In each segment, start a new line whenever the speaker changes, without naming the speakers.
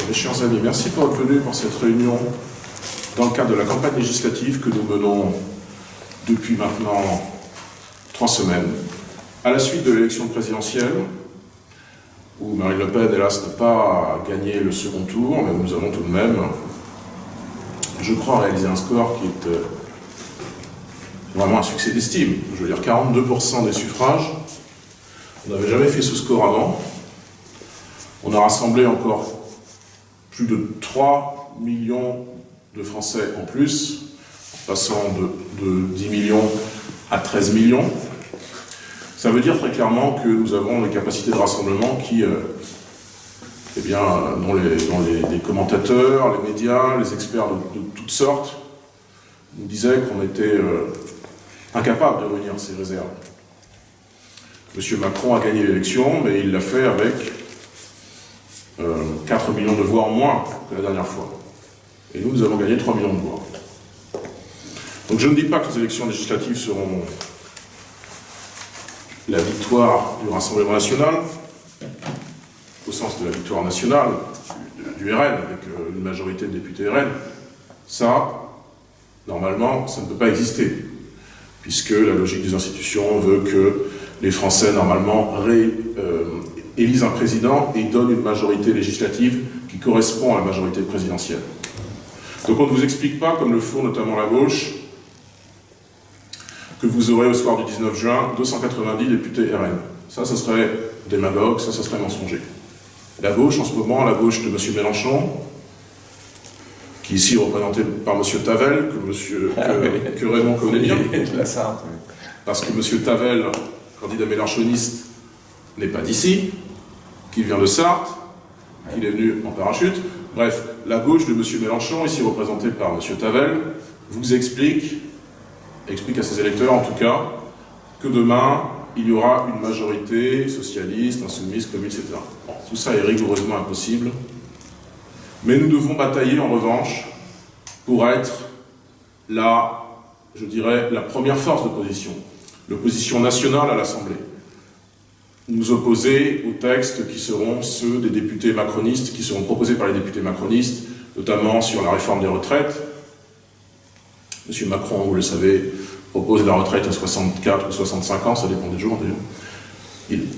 Mes chers amis, merci pour votre venue pour cette réunion dans le cadre de la campagne législative que nous menons depuis maintenant 3 semaines, à la suite de l'élection présidentielle, où Marine Le Pen, hélas, n'a pas gagné le second tour, mais nous avons tout de même, je crois, réalisé un score qui est vraiment un succès d'estime. Je veux dire, 42% des suffrages. On n'avait jamais fait ce score avant. On a rassemblé encore plus de 3 millions de Français en plus, passant de 10 millions à 13 millions. Ça veut dire très clairement que nous avons des capacités de rassemblement qui, dont les commentateurs, les médias, les experts de toutes sortes nous disaient qu'on était incapable de réunir ces réserves. M. Macron a gagné l'élection, mais il l'a fait avec 4 millions de voix en moins que la dernière fois. Et nous avons gagné 3 millions de voix. Donc je ne dis pas que les élections législatives seront la victoire du Rassemblement national, au sens de la victoire nationale du RN, avec une majorité de députés RN. Ça, normalement, ça ne peut pas exister, puisque la logique des institutions veut que les Français, normalement, élisent un président et donnent une majorité législative qui correspond à la majorité présidentielle. Donc on ne vous explique pas, comme le font notamment la gauche, que vous aurez au soir du 19 juin 290 députés RN. Ça serait démagogue, ça serait mensonger. La gauche, en ce moment, la gauche de M. Mélenchon, qui est ici représenté par M. Tavel, que Raymond connaît bien, parce que M. Tavel, candidat mélenchoniste, n'est pas d'ici, qui vient de Sarthe, qu'il est venu en parachute. Bref, la gauche de M. Mélenchon, ici représentée par M. Tavel, vous explique à ses électeurs en tout cas, que demain, il y aura une majorité socialiste, insoumise, communiste, etc. Bon, tout ça est rigoureusement impossible. Mais nous devons batailler en revanche pour être je dirais, la première force d'opposition. L'opposition nationale à l'Assemblée. Nous opposer aux textes qui seront ceux des députés macronistes, qui seront proposés par les députés macronistes, notamment sur la réforme des retraites. M. Macron, vous le savez, propose la retraite à 64 ou 65 ans, ça dépend des jours d'ailleurs.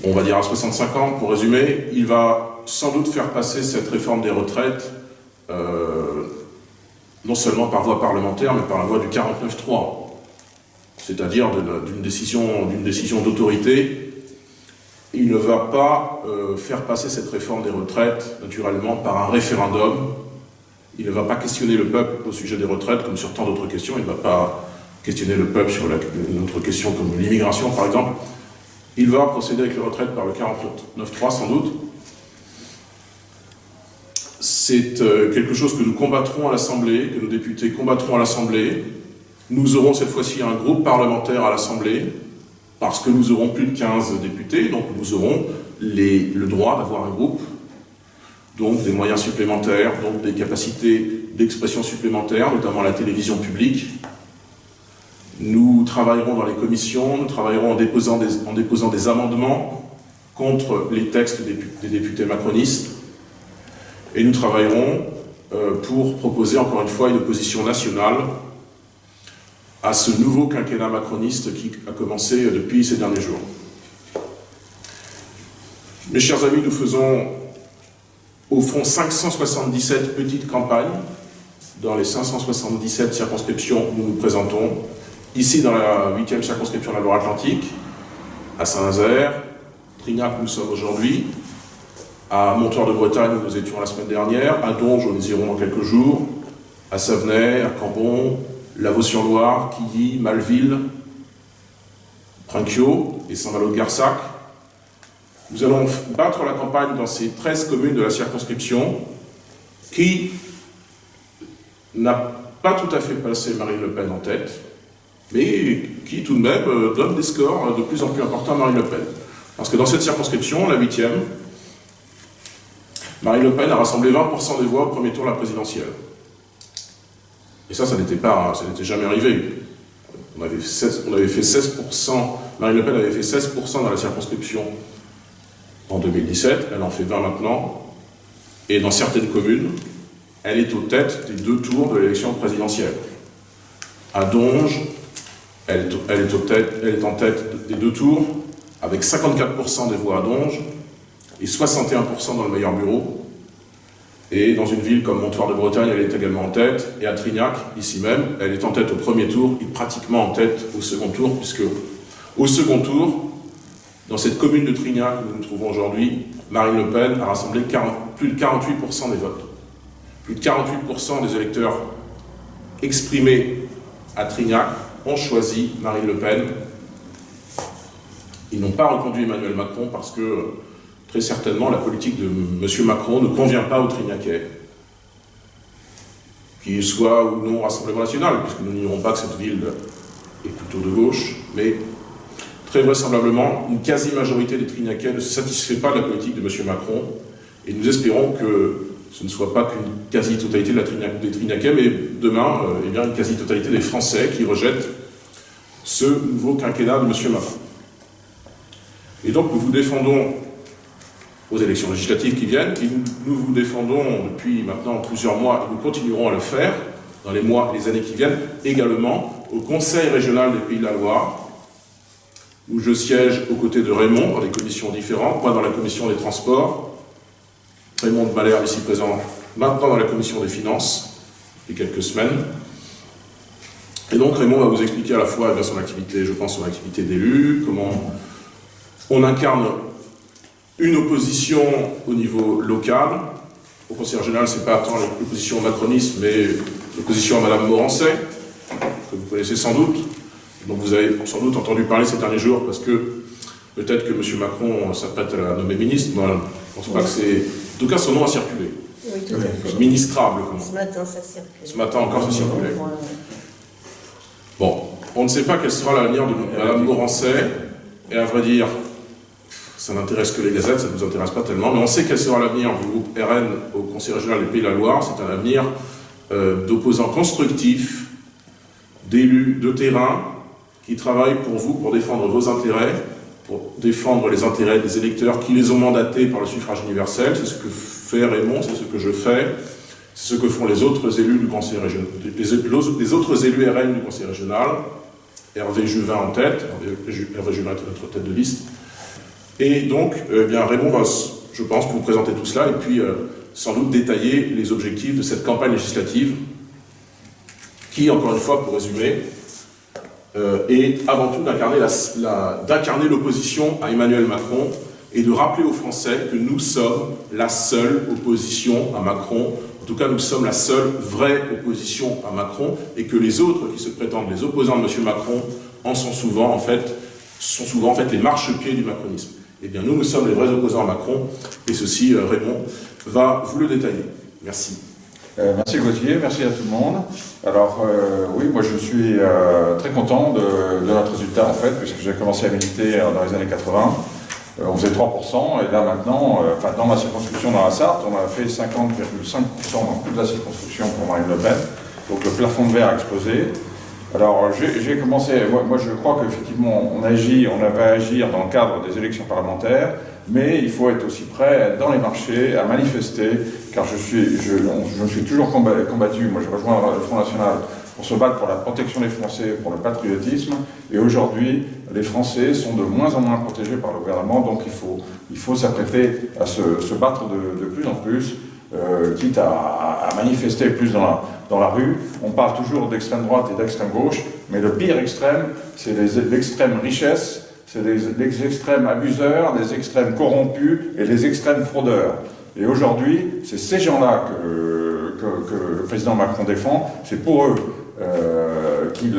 On va dire à 65 ans, pour résumer, il va sans doute faire passer cette réforme des retraites, non seulement par voie parlementaire, mais par la voie du 49-3, c'est-à-dire d'une décision d'autorité. Il ne va pas faire passer cette réforme des retraites, naturellement, par un référendum. Il ne va pas questionner le peuple au sujet des retraites, comme sur tant d'autres questions. Il ne va pas questionner le peuple sur une autre question comme l'immigration, par exemple. Il va procéder avec les retraites par le 49-3, sans doute. C'est quelque chose que nous combattrons à l'Assemblée, que nos députés combattront à l'Assemblée. Nous aurons cette fois-ci un groupe parlementaire à l'Assemblée, parce que nous aurons plus de 15 députés, donc nous aurons le droit d'avoir un groupe, donc des moyens supplémentaires, donc des capacités d'expression supplémentaires, notamment la télévision publique. Nous travaillerons dans les commissions, nous travaillerons en déposant des amendements contre les textes des députés macronistes, et nous travaillerons pour proposer encore une fois une opposition nationale à ce nouveau quinquennat macroniste qui a commencé depuis ces derniers jours. Mes chers amis, nous faisons au fond 577 petites campagnes dans les 577 circonscriptions où nous nous présentons. Ici, dans la 8e circonscription de la Loire-Atlantique, à Saint-Nazaire, Trignac, où nous sommes aujourd'hui, à Montoire-de-Bretagne, où nous étions la semaine dernière, à Donge, où nous irons dans quelques jours, à Savenay, à Cambon, Lavaux-sur-Loire, Quilly, Malville, Prinquiau et Saint-Malo-de-Garsac. Nous allons battre la campagne dans ces 13 communes de la circonscription qui n'a pas tout à fait passé Marine Le Pen en tête, mais qui tout de même donne des scores de plus en plus importants à Marine Le Pen. Parce que dans cette circonscription, la 8e, Marine Le Pen a rassemblé 20% des voix au premier tour de la présidentielle. Et ça n'était jamais arrivé. On avait fait 16%, Marine Le Pen avait fait 16% dans la circonscription en 2017, elle en fait 20 maintenant. Et dans certaines communes, elle est aux têtes des 2 tours de l'élection présidentielle. À Donge, elle est en tête des 2 tours, avec 54% des voix à Donge et 61% dans le meilleur bureau. Et dans une ville comme Montoire-de-Bretagne, elle est également en tête. Et à Trignac, ici même, elle est en tête au premier tour et pratiquement en tête au second tour, puisque au second tour, dans cette commune de Trignac où nous nous trouvons aujourd'hui, Marine Le Pen a rassemblé plus de 48% des votes. Plus de 48% des électeurs exprimés à Trignac ont choisi Marine Le Pen. Ils n'ont pas reconduit Emmanuel Macron parce que, très certainement, la politique de M. Macron ne convient pas aux Trignacais. Qu'il soit ou non Rassemblement National, puisque nous n'ignorons pas que cette ville est plutôt de gauche, mais très vraisemblablement, une quasi-majorité des Trignacais ne se satisfait pas de la politique de M. Macron, et nous espérons que ce ne soit pas qu'une quasi-totalité des Trignacais, mais demain, eh bien, une quasi-totalité des Français qui rejettent ce nouveau quinquennat de M. Macron. Et donc nous vous défendons aux élections législatives qui viennent, et nous vous défendons depuis maintenant plusieurs mois, et nous continuerons à le faire dans les mois et les années qui viennent, également au Conseil régional des Pays de la Loire, où je siège aux côtés de Raymond dans des commissions différentes, moi dans la commission des transports, Raymond de Malherbe ici présent, maintenant dans la commission des finances, depuis quelques semaines. Et donc Raymond va vous expliquer à la fois son activité, je pense, son activité d'élu, comment on incarne une opposition au niveau local. Au Conseil régional, ce n'est pas tant l'opposition au macronisme, mais l'opposition à Madame Morancet, que vous connaissez sans doute, dont vous avez sans doute entendu parler ces derniers jours, parce que peut-être que M. Macron s'apprête à la nommer ministre. Moi, je ne pense pas que c'est... En tout cas, son nom a circulé.
Oui, tout à fait.
Ministrable, comment.
Ce matin, ça circule.
Ce matin encore, ça circulait. Bon, on ne sait pas quel sera l'avenir de Mme Morancet, et à vrai dire, ça n'intéresse que les gazettes, ça ne nous intéresse pas tellement, mais on sait quel sera l'avenir du groupe RN au Conseil régional des Pays de la Loire. C'est un avenir d'opposants constructifs, d'élus de terrain, qui travaillent pour vous, pour défendre vos intérêts, pour défendre les intérêts des électeurs qui les ont mandatés par le suffrage universel. C'est ce que fait Raymond, c'est ce que je fais, c'est ce que font les autres élus du Conseil régional, les autres élus RN du Conseil régional, Hervé Juvin en tête, Hervé Juvin est notre tête de liste. Et donc, eh bien, Raymond va, je pense, vous présenter tout cela et puis sans doute détailler les objectifs de cette campagne législative qui, encore une fois, pour résumer, est avant tout d'incarner l'opposition à Emmanuel Macron et de rappeler aux Français que nous sommes la seule opposition à Macron. En tout cas, nous sommes la seule vraie opposition à Macron et que les autres qui se prétendent les opposants de M. Macron sont souvent en fait les marchepieds du macronisme. Eh bien, nous sommes les vrais opposants à Macron, et ceci, Raymond va vous le détailler. Merci.
Merci Gauthier, merci à tout le monde. Alors, oui, moi je suis très content de notre résultat, en fait, puisque j'ai commencé à militer dans les années 80. On faisait 3%, et là maintenant, dans ma circonscription dans la Sarthe, on a fait 50,5% dans toute la circonscription pour Marine Le Pen. Donc le plafond de verre a explosé. Alors, j'ai commencé, moi je crois qu'effectivement on avait à agir dans le cadre des élections parlementaires, mais il faut être aussi prêt à être dans les marchés, à manifester, car je suis toujours combattu, moi je rejoins le Front National pour se battre pour la protection des Français, pour le patriotisme, et aujourd'hui les Français sont de moins en moins protégés par le gouvernement, donc il faut s'apprêter à se battre de plus en plus, quitte à manifester plus dans la rue. On parle toujours d'extrême droite et d'extrême gauche, mais le pire extrême, c'est l'extrême richesse, c'est les extrêmes abuseurs, les extrêmes corrompus et les extrêmes fraudeurs. Et aujourd'hui, c'est ces gens-là que le président Macron défend, c'est pour eux qu'il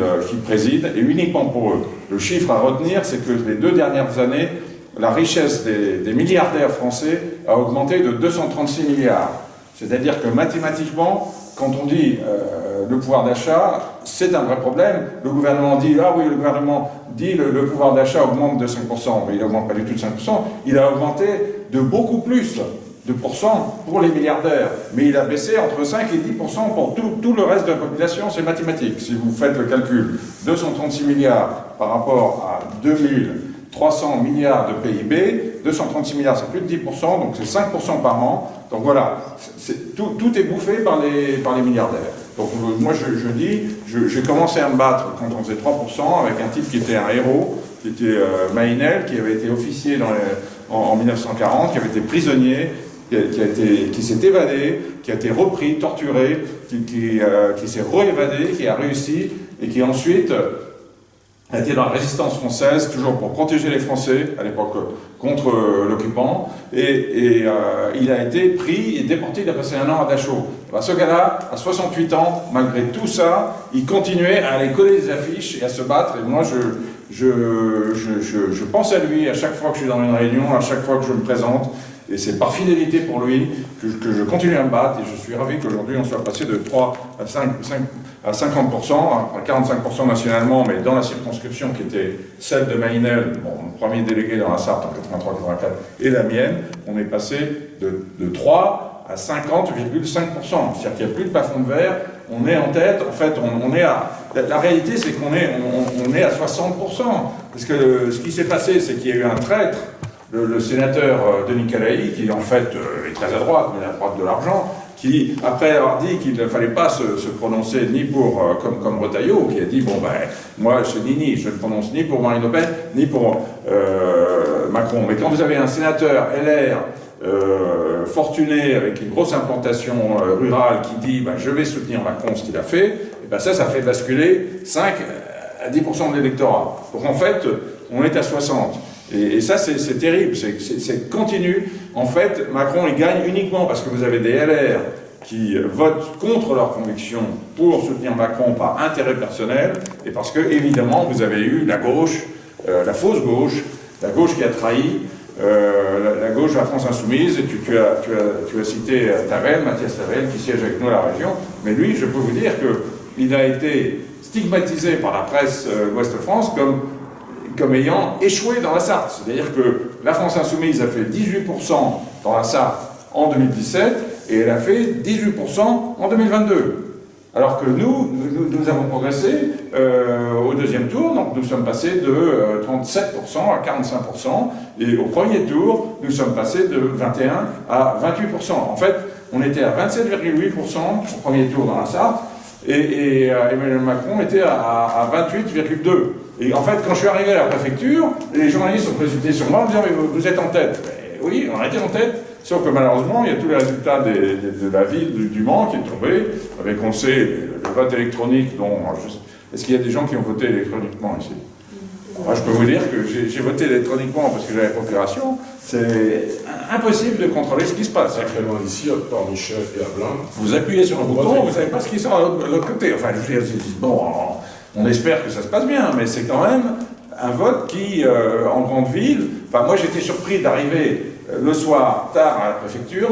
préside, et uniquement pour eux. Le chiffre à retenir, c'est que les 2 dernières années, la richesse des milliardaires français a augmenté de 236 milliards. C'est-à-dire que mathématiquement, quand on dit le pouvoir d'achat, c'est un vrai problème. Le gouvernement dit, le pouvoir d'achat augmente de 5%, mais il n'augmente pas du tout de 5%, il a augmenté de beaucoup plus de pourcents pour les milliardaires. Mais il a baissé entre 5 et 10% pour tout le reste de la population, c'est mathématique. Si vous faites le calcul, 236 milliards par rapport à 2000, 300 milliards de PIB, 236 milliards, c'est plus de 10%, donc c'est 5% par an. Donc voilà, tout est bouffé par les milliardaires. Donc moi je dis, j'ai commencé à me battre quand on faisait 3% avec un type qui était un héros, qui était Mainel, qui avait été officier en 1940, qui avait été prisonnier, qui s'est évadé, qui a été repris, torturé, qui s'est réévadé, qui a réussi, et qui ensuite a été dans la résistance française, toujours pour protéger les Français, à l'époque, contre l'occupant, et il a été pris et déporté, il a passé un an à Dachau. Ben, ce gars-là, à 68 ans, malgré tout ça, il continuait à aller coller des affiches et à se battre, et moi je pense à lui à chaque fois que je suis dans une réunion, à chaque fois que je me présente, et c'est par fidélité pour lui que je continue à me battre, et je suis ravi qu'aujourd'hui on soit passé de 3 à 50%, à 45% nationalement, mais dans la circonscription qui était celle de Mainel, mon premier délégué dans la Sarthe en 83-84, et la mienne, on est passé de 3 à 50,5%. C'est-à-dire qu'il n'y a plus de plafond de verre, on est en tête, en fait, on est à... La réalité, c'est qu'on est à 60%. Parce que ce qui s'est passé, c'est qu'il y a eu un traître, le sénateur Denis Calahi, qui en fait est très à droite, mais à droite de l'argent, qui, après avoir dit qu'il ne fallait pas se prononcer ni pour, comme Retailleau, qui a dit, bon ben, moi, je ne prononce ni pour Marine Le Pen, ni pour Macron. Mais quand vous avez un sénateur LR fortuné, avec une grosse implantation rurale, qui dit, ben, je vais soutenir Macron, ce qu'il a fait, et ben ça fait basculer 5 à 10% de l'électorat. Donc en fait, on est à 60. Et ça, c'est terrible, c'est continu. En fait, Macron, il gagne uniquement parce que vous avez des LR qui votent contre leurs convictions pour soutenir Macron par intérêt personnel, et parce que, évidemment, vous avez eu la gauche, la fausse gauche, la gauche qui a trahi, la gauche, la France Insoumise, et tu as cité Tavel, Mathias Tavel, qui siège avec nous à la région, mais lui, je peux vous dire qu'il a été stigmatisé par la presse Ouest-France comme ayant échoué dans la Sarthe. C'est-à-dire que la France Insoumise a fait 18% dans la Sarthe en 2017 et elle a fait 18% en 2022. Alors que nous avons progressé au deuxième tour, donc nous sommes passés de 37% à 45%, et au premier tour, nous sommes passés de 21 à 28%. En fait, on était à 27,8% au premier tour dans la Sarthe, et Emmanuel Macron était à 28,2%. Et en fait, quand je suis arrivé à la préfecture, les journalistes ont présenté sur moi en disant « mais vous êtes en tête ». Oui, on a été en tête, sauf que malheureusement, il y a tous les résultats de la ville du Mans qui est tombé, avec, on sait, le vote électronique dont... Est-ce qu'il y a des gens qui ont voté électroniquement ici? Moi, je peux vous dire que j'ai voté électroniquement parce que j'avais procuration. C'est impossible de contrôler ce qui se passe.
Sacrément ici, à part Michel et à Blain.
Vous appuyez sur un bouton, vous ne savez pas ce qui sort de l'autre côté. Enfin, je veux dire, bon, on espère que ça se passe bien, mais c'est quand même un vote qui, en grande ville... Enfin, moi, j'étais surpris d'arriver le soir, tard à la préfecture,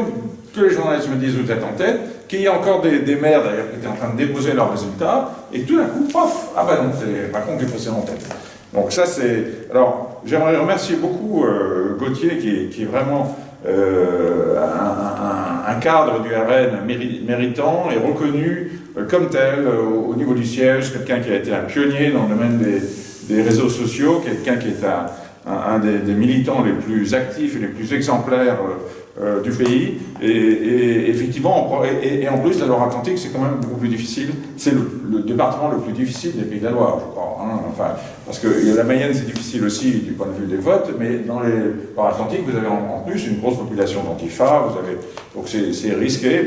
que les journalistes me disent « vous êtes en tête », qu'il y a encore des maires, d'ailleurs, qui étaient en train de déposer leurs résultats, et tout d'un coup, pof, ah ben non, c'est Macron qui est passé en tête. Donc ça, c'est... Alors, j'aimerais remercier beaucoup Gauthier, qui est vraiment un cadre du RN méritant et reconnu comme tel au niveau du siège, quelqu'un qui a été un pionnier dans le domaine des réseaux sociaux, quelqu'un qui est un des militants les plus actifs et les plus exemplaires du pays, et effectivement, et en plus la Loire-Atlantique, c'est quand même beaucoup plus difficile, c'est le département le plus difficile des Pays de la Loire, je crois, hein, enfin, parce que la Mayenne c'est difficile aussi du point de vue des votes, mais dans les Loire-Atlantique, vous avez en plus une grosse population d'antifa, donc c'est risqué,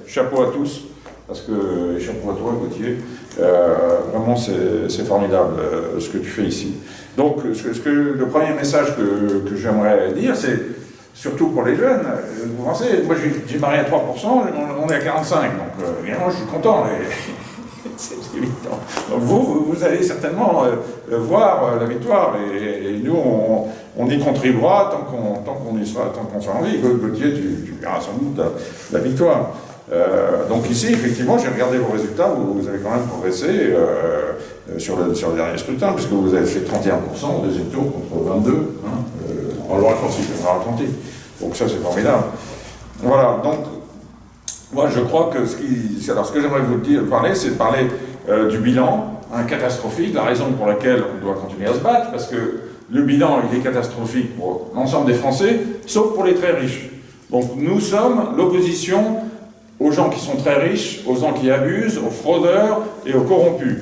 chapeau à tous, parce que, chapeau à toi Gauthier, vraiment c'est formidable ce que tu fais ici. Donc le premier message que j'aimerais dire, c'est surtout pour les jeunes, vous pensez, moi j'ai marié à 3%, on est à 45%, donc évidemment je suis content, c'est évident. Donc vous allez certainement voir la victoire, et nous on y contribuera tant qu'on y sera, tant qu'on sera en vie. Gauthier, tu verras sans doute la victoire. Donc ici, effectivement, j'ai regardé vos résultats, vous avez quand même progressé sur le dernier scrutin, puisque vous avez fait 31% au deuxième tour contre 22%. En Loire-Atlantique. Donc ça, c'est formidable. Voilà, donc, moi, je crois que ce que j'aimerais vous parler, c'est parler du bilan catastrophique, la raison pour laquelle on doit continuer à se battre, parce que le bilan il est catastrophique pour l'ensemble des Français, sauf pour les très riches. Donc nous sommes l'opposition aux gens qui sont très riches, aux gens qui abusent, aux fraudeurs et aux corrompus.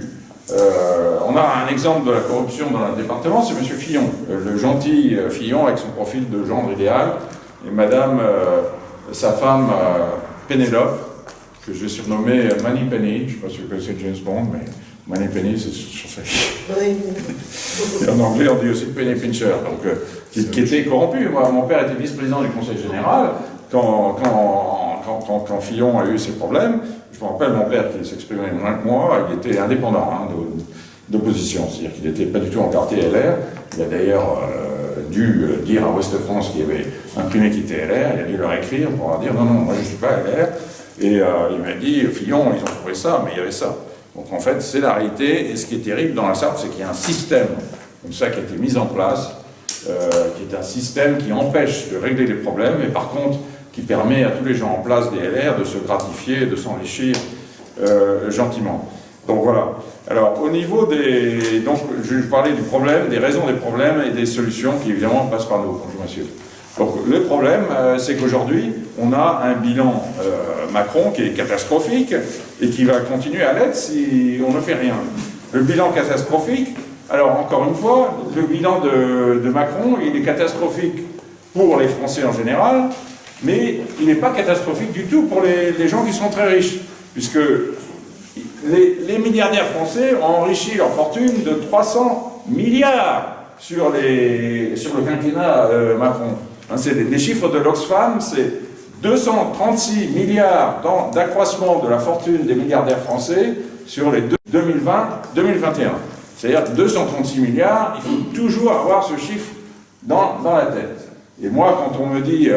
On a un exemple de la corruption dans le département, c'est M. Fillon, le gentil Fillon avec son profil de gendre idéal, et Madame, sa femme Pénélope, que je vais surnommer Money Penny, je ne sais pas si vous connaissez James Bond, mais Money Penny, c'est sur ça.
Oui.
Et en anglais, on dit aussi Penny Pincher, donc, qui était corrompu. Moi, mon père était vice-président du Conseil général quand Fillon a eu ses problèmes. Je me rappelle, mon père qui s'exprimait moins que moi, il était indépendant d'opposition, c'est-à-dire qu'il n'était pas du tout encarté LR. Il a d'ailleurs dû dire à Ouest France qui avait imprimé qu'il était LR, il a dû leur écrire pour leur dire non, non, moi je ne suis pas LR. Et il m'a dit, Fillon, ils ont trouvé ça, mais il y avait ça. Donc en fait, c'est la réalité, et ce qui est terrible dans la Sarthe, c'est qu'il y a un système comme ça qui a été mis en place, qui est un système qui empêche de régler les problèmes, et par contre, qui permet à tous les gens en place des LR de se gratifier, de s'enrichir gentiment. Donc voilà. Alors au niveau des... Donc je vais parler du problème, des raisons des problèmes et des solutions qui évidemment passent par nous. Bonjour monsieur. Donc le problème, c'est qu'aujourd'hui, on a un bilan Macron qui est catastrophique et qui va continuer à l'être si on ne fait rien. Le bilan catastrophique, alors encore une fois, le bilan de Macron, il est catastrophique pour les Français en général, mais il n'est pas catastrophique du tout pour les gens qui sont très riches, puisque les milliardaires français ont enrichi leur fortune de 300 milliards sur le quinquennat Macron. Hein, c'est les chiffres de l'Oxfam, c'est 236 milliards d'accroissement de la fortune des milliardaires français sur les 2020-2021. C'est-à-dire 236 milliards, il faut toujours avoir ce chiffre dans la tête. Et moi, quand on me dit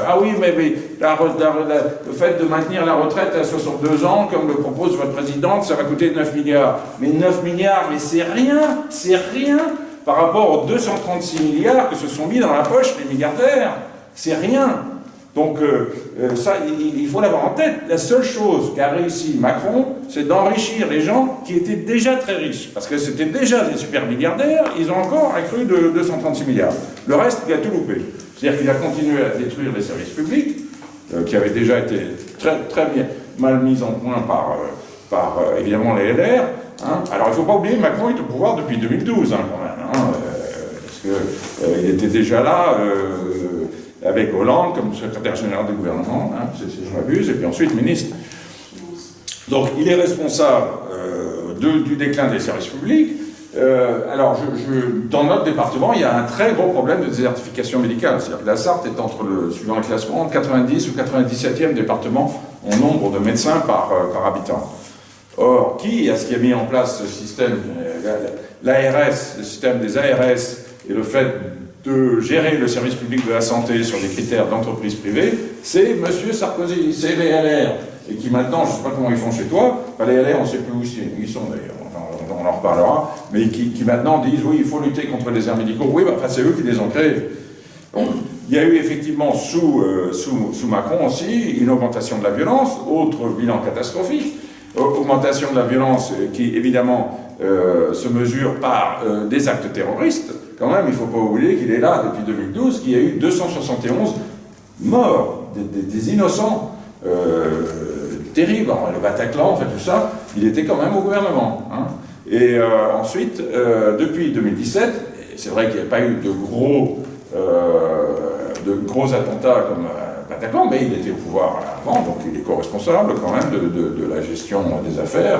ah oui, mais le fait de maintenir la retraite à 62 ans, comme le propose votre présidente, ça va coûter 9 milliards. Mais 9 milliards, mais c'est rien par rapport aux 236 milliards que se sont mis dans la poche les milliardaires. C'est rien. Donc ça, il faut l'avoir en tête. La seule chose qu'a réussi Macron, c'est d'enrichir les gens qui étaient déjà très riches. Parce que c'était déjà des super milliardaires, ils ont encore accru de 236 milliards. Le reste, il a tout loupé. C'est-à-dire qu'il a continué à détruire les services publics, qui avaient déjà été très bien, mal mis en point par évidemment les LR. Hein. Alors il ne faut pas oublier que Macron est au pouvoir depuis 2012, hein, quand même. Hein, parce qu'il était déjà là avec Hollande comme secrétaire général du gouvernement, hein, si je m'abuse, et puis ensuite ministre. Donc il est responsable du déclin des services publics. Alors, dans notre département, il y a un très gros problème de désertification médicale. C'est-à-dire que la Sarthe est suivant le classement, 90 ou 97e département en nombre de médecins par habitant. Or, qui a mis en place ce système, l'ARS, le système des ARS, et le fait de gérer le service public de la santé sur des critères d'entreprise privée, c'est M. Sarkozy, c'est les LR. Et qui maintenant, je ne sais pas comment ils font chez toi, enfin, les LR, on ne sait plus où ils sont d'ailleurs. On en reparlera, mais qui maintenant disent oui, il faut lutter contre les déserts médicaux. Oui, enfin, c'est eux qui les ont créés. Donc, il y a eu effectivement sous Macron aussi une augmentation de la violence, autre bilan catastrophique, augmentation de la violence qui évidemment se mesure par des actes terroristes. Quand même, il ne faut pas oublier qu'il est là depuis 2012, qu'il y a eu 271 morts, des innocents terribles. Alors, le Bataclan, en fait, tout ça, il était quand même au gouvernement. Hein. Et ensuite, depuis 2017, c'est vrai qu'il n'y a pas eu de gros attentats comme Bataclan, mais il était au pouvoir avant, donc il est co-responsable quand même de la gestion des affaires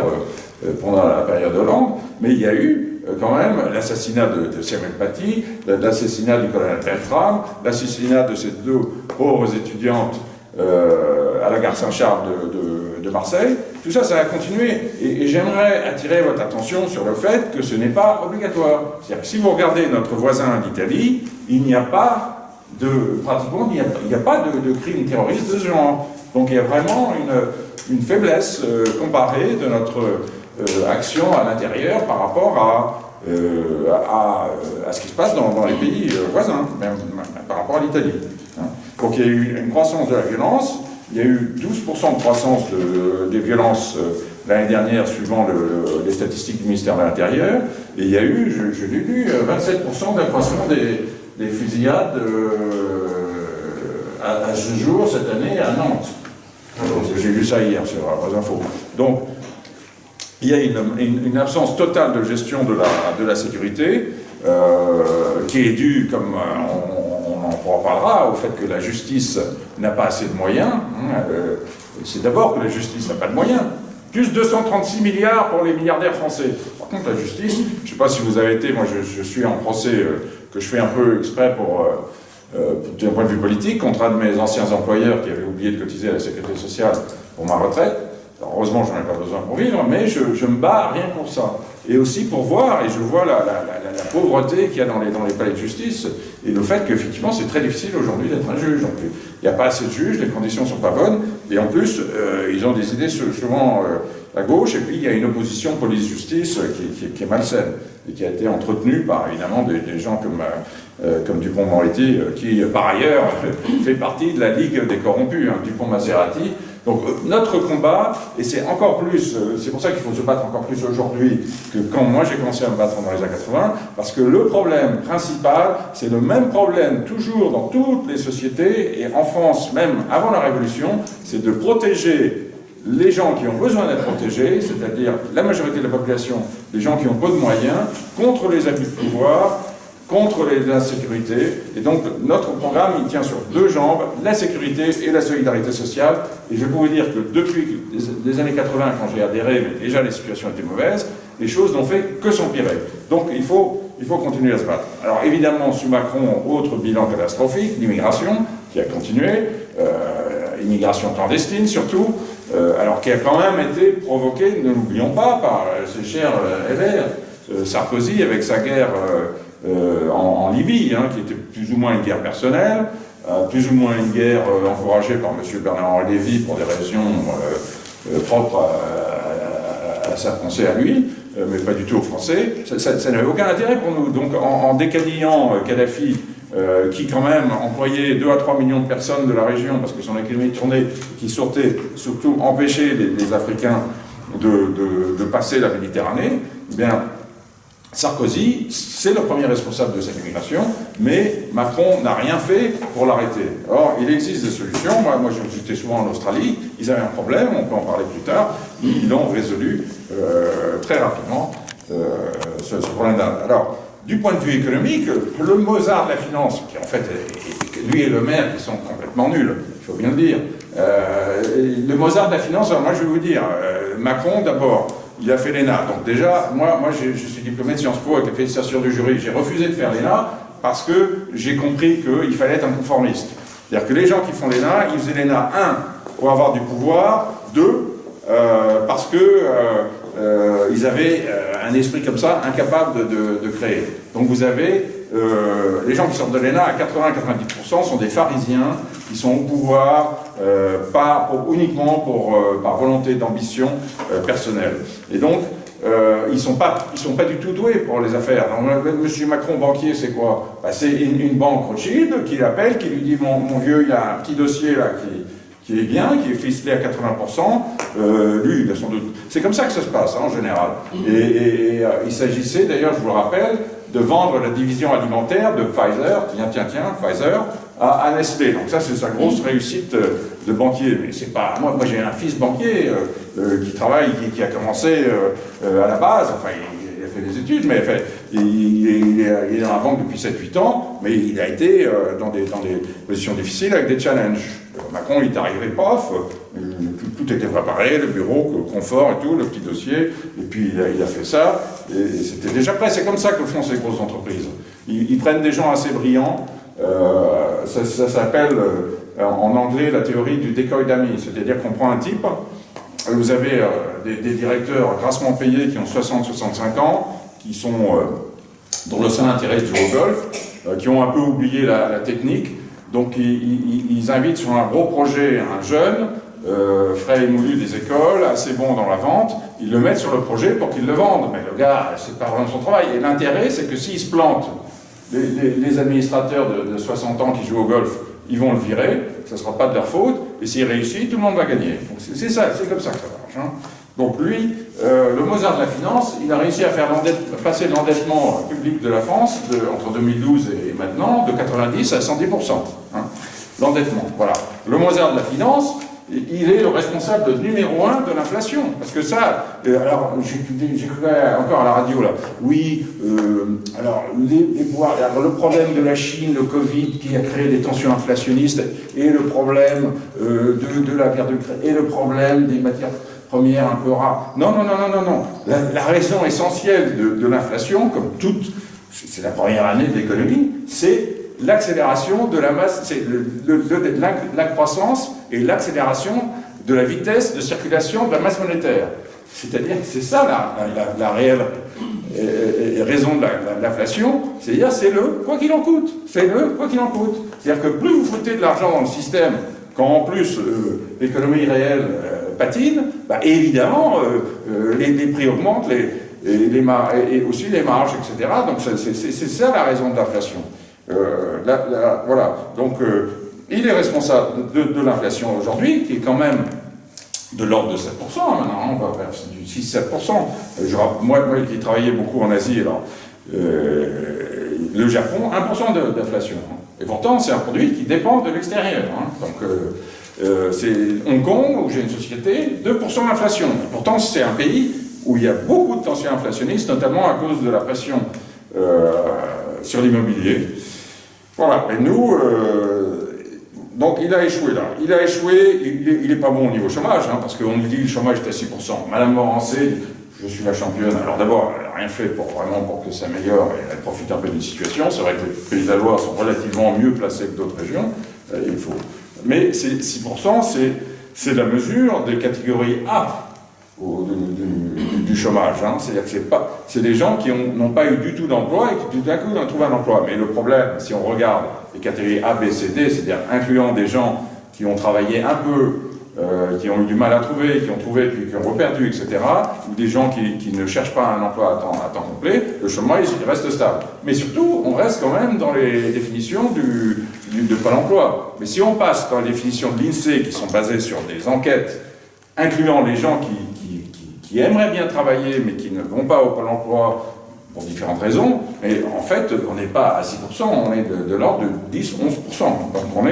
pendant la période Hollande. Mais il y a eu quand même l'assassinat de Samuel Paty, l'assassinat du colonel Beltrame, l'assassinat de ces deux pauvres étudiantes à la gare Saint-Charles de Marseille. Tout ça, ça a continué. Et j'aimerais attirer votre attention sur le fait que ce n'est pas obligatoire. C'est-à-dire que si vous regardez notre voisin d'Italie, il n'y a pas pratiquement, il n'y a pas de crime terroriste de ce genre. Donc il y a vraiment une faiblesse comparée de notre action à l'intérieur par rapport à ce qui se passe dans les pays voisins, même par rapport à l'Italie. Hein. Donc il y a eu une croissance de la violence. Il y a eu 12% de croissance des violences l'année dernière, suivant les statistiques du ministère de l'Intérieur, et il y a eu, je l'ai lu, 27% d'accroissement des fusillades à ce jour, cette année, à Nantes. J'ai lu ça hier sur les infos. Donc, il y a une absence totale de gestion de la sécurité, qui est due, comme on en parlera, au fait que la justice n'a pas assez de moyens. C'est d'abord que la justice n'a pas de moyens. Plus 236 milliards pour les milliardaires français. Par contre, la justice, je ne sais pas si vous avez été, moi je suis en procès que je fais un peu exprès d'un point de vue politique, contre un de mes anciens employeurs qui avait oublié de cotiser à la sécurité sociale pour ma retraite. Alors, heureusement, je n'en ai pas besoin pour vivre, mais je me bats rien pour ça. Et aussi pour voir, et je vois la pauvreté qu'il y a dans les palais de justice, et le fait qu'effectivement, c'est très difficile aujourd'hui d'être un juge. Donc, il n'y a pas assez de juges, les conditions ne sont pas bonnes, et en plus, ils ont des idées souvent à gauche, et puis il y a une opposition police-justice qui est malsaine, et qui a été entretenue par, évidemment, des gens comme Dupond-Moretti, qui, par ailleurs, fait partie de la Ligue des corrompus, Dupond-Maserati. Donc notre combat, et c'est encore plus, c'est pour ça qu'il faut se battre encore plus aujourd'hui que quand moi j'ai commencé à me battre dans les années 80, parce que le problème principal, c'est le même problème toujours dans toutes les sociétés, et en France même avant la Révolution, c'est de protéger les gens qui ont besoin d'être protégés, c'est-à-dire la majorité de la population, les gens qui ont peu de moyens, contre les abus de pouvoir, contre l'insécurité. Et donc, notre programme, il tient sur deux jambes, la sécurité et la solidarité sociale. Et je peux vous dire que depuis les années 80, quand j'ai adhéré, mais déjà les situations étaient mauvaises, les choses n'ont fait que s'empirer. Donc, il faut continuer à se battre. Alors, évidemment, sous Macron, autre bilan catastrophique, l'immigration, qui a continué, immigration clandestine surtout, alors qui a quand même été provoquée, ne l'oublions pas, par ces chers LR, Sarkozy avec sa guerre en Libye, qui était plus ou moins une guerre personnelle, plus ou moins une guerre encouragée par M. Bernard-Henri Lévy pour des raisons propres à sa pensée à lui, mais pas du tout aux Français. Ça n'avait aucun intérêt pour nous. Donc en décanillant Kadhafi, qui quand même employait 2 à 3 millions de personnes de la région, parce que son économie tournait, qui sortait, surtout empêcher les Africains de passer la Méditerranée, eh bien, Sarkozy, c'est le premier responsable de cette immigration, mais Macron n'a rien fait pour l'arrêter. Or, il existe des solutions. Moi j'étais souvent en Australie, ils avaient un problème, on peut en parler plus tard, ils l'ont résolu très rapidement, ce problème-là. Alors, du point de vue économique, le Mozart de la finance, qui en fait, lui et le maire, qui sont complètement nuls, il faut bien le dire, le Mozart de la finance, alors moi je vais vous dire, Macron d'abord, il a fait l'ENA. Donc déjà, moi je suis diplômé de Sciences Po avec la félicitation du jury. J'ai refusé de faire l'ENA parce que j'ai compris qu'il fallait être un conformiste. C'est-à-dire que les gens qui font l'ENA, ils faisaient l'ENA, 1, pour avoir du pouvoir, 2, parce que ils avaient un esprit comme ça, incapable de créer. Donc vous avez les gens qui sortent de l'ENA, à 80-90% sont des pharisiens qui sont au pouvoir uniquement par volonté d'ambition personnelle. Et donc, ils sont pas du tout doués pour les affaires. Monsieur Macron, banquier, c'est quoi? C'est une banque Rothschild qui l'appelle, qui lui dit mon vieux, il y a un petit dossier là qui est bien, qui est ficelé à 80%, lui, il a sans doute... C'est comme ça que ça se passe, en général. Et il s'agissait, d'ailleurs, je vous le rappelle, de vendre la division alimentaire de Pfizer, Pfizer, à Nestlé. Donc ça, c'est sa grosse réussite de banquier. Mais c'est pas... Moi j'ai un fils banquier qui travaille, qui a commencé à la base, enfin, il a fait des études, mais enfin, il est dans la banque depuis 7-8 ans, mais il a été dans des positions difficiles avec des challenges. Macron, il est arrivé, pof, tout était préparé, le bureau, le confort et tout, le petit dossier, et puis il a fait ça, et c'était déjà prêt. C'est comme ça que font ces grosses entreprises. Ils prennent des gens assez brillants, ça s'appelle en anglais la théorie du decoy d'amis, c'est-à-dire qu'on prend un type, vous avez des directeurs grassement payés qui ont 60-65 ans, qui sont dont le seul intérêt de jouer au golf, qui ont un peu oublié la technique. Donc ils invitent sur un gros projet un jeune, frais et moulu des écoles, assez bon dans la vente, ils le mettent sur le projet pour qu'il le vende. Mais le gars, c'est pas vraiment son travail. Et l'intérêt, c'est que s'il se plante, les administrateurs de 60 ans qui jouent au golf, ils vont le virer, ça ne sera pas de leur faute, et s'il réussit, tout le monde va gagner. Donc c'est ça, c'est comme ça que ça marche. Donc lui, le Mozart de la finance, il a réussi à faire passer l'endettement public de la France, entre 2012 et maintenant, de 90 à 110%. Hein, l'endettement, voilà. Le Mozart de la finance, il est le responsable numéro 1 de l'inflation. Parce que ça, alors j'écoutais encore à la radio là, oui, alors le problème de la Chine, le Covid qui a créé des tensions inflationnistes, et le problème de la guerre d'Ukraine, et le problème des matières première un peu rare. Non. La raison essentielle de l'inflation, comme toute, c'est la première année de l'économie, c'est l'accélération de la masse, c'est la croissance et l'accélération de la vitesse de circulation de la masse monétaire. C'est-à-dire que c'est ça la réelle raison de l'inflation, c'est-à-dire c'est le quoi qu'il en coûte. C'est le quoi qu'il en coûte. C'est-à-dire que plus vous foutez de l'argent dans le système, quand en plus l'économie réelle patine, bah, évidemment les prix augmentent, et aussi les marges, etc. Donc c'est ça la raison de l'inflation. Voilà. Donc il est responsable de l'inflation aujourd'hui, qui est quand même de l'ordre de 7%, maintenant, on va vers du 6-7%. Moi qui travaillais beaucoup en Asie, alors, le Japon, 1% d'inflation. Hein. Et pourtant, c'est un produit qui dépend de l'extérieur. Hein. Donc, c'est Hong Kong, où j'ai une société, 2% d'inflation. Pourtant, c'est un pays où il y a beaucoup de tensions inflationnistes, notamment à cause de la pression sur l'immobilier. Voilà. Et nous... donc il a échoué là. Il a échoué, il n'est pas bon au niveau chômage, hein, parce qu'on nous dit que le chômage est à 6%. Madame Morancé, je suis la championne. Alors d'abord, elle n'a rien fait pour que ça améliore, et elle profite un peu d'une situation. C'est vrai que les Pays de la Loire sont relativement mieux placés que d'autres régions. Mais 6%, c'est la mesure des catégories A du chômage. Hein. C'est-à-dire que c'est des gens qui n'ont pas eu du tout d'emploi et qui tout d'un coup ont trouvé un emploi. Mais le problème, si on regarde les catégories A, B, C, D, c'est-à-dire incluant des gens qui ont travaillé un peu, qui ont eu du mal à trouver, qui ont trouvé puis qui ont reperdu, etc., ou des gens qui ne cherchent pas un emploi à temps complet, le chômage il reste stable. Mais surtout, on reste quand même dans les définitions de Pôle emploi. Mais si on passe dans les définitions de l'INSEE qui sont basées sur des enquêtes incluant les gens qui aimeraient bien travailler mais qui ne vont pas au Pôle emploi pour différentes raisons, mais en fait, on n'est pas à 6%, on est de l'ordre de 10-11%. Donc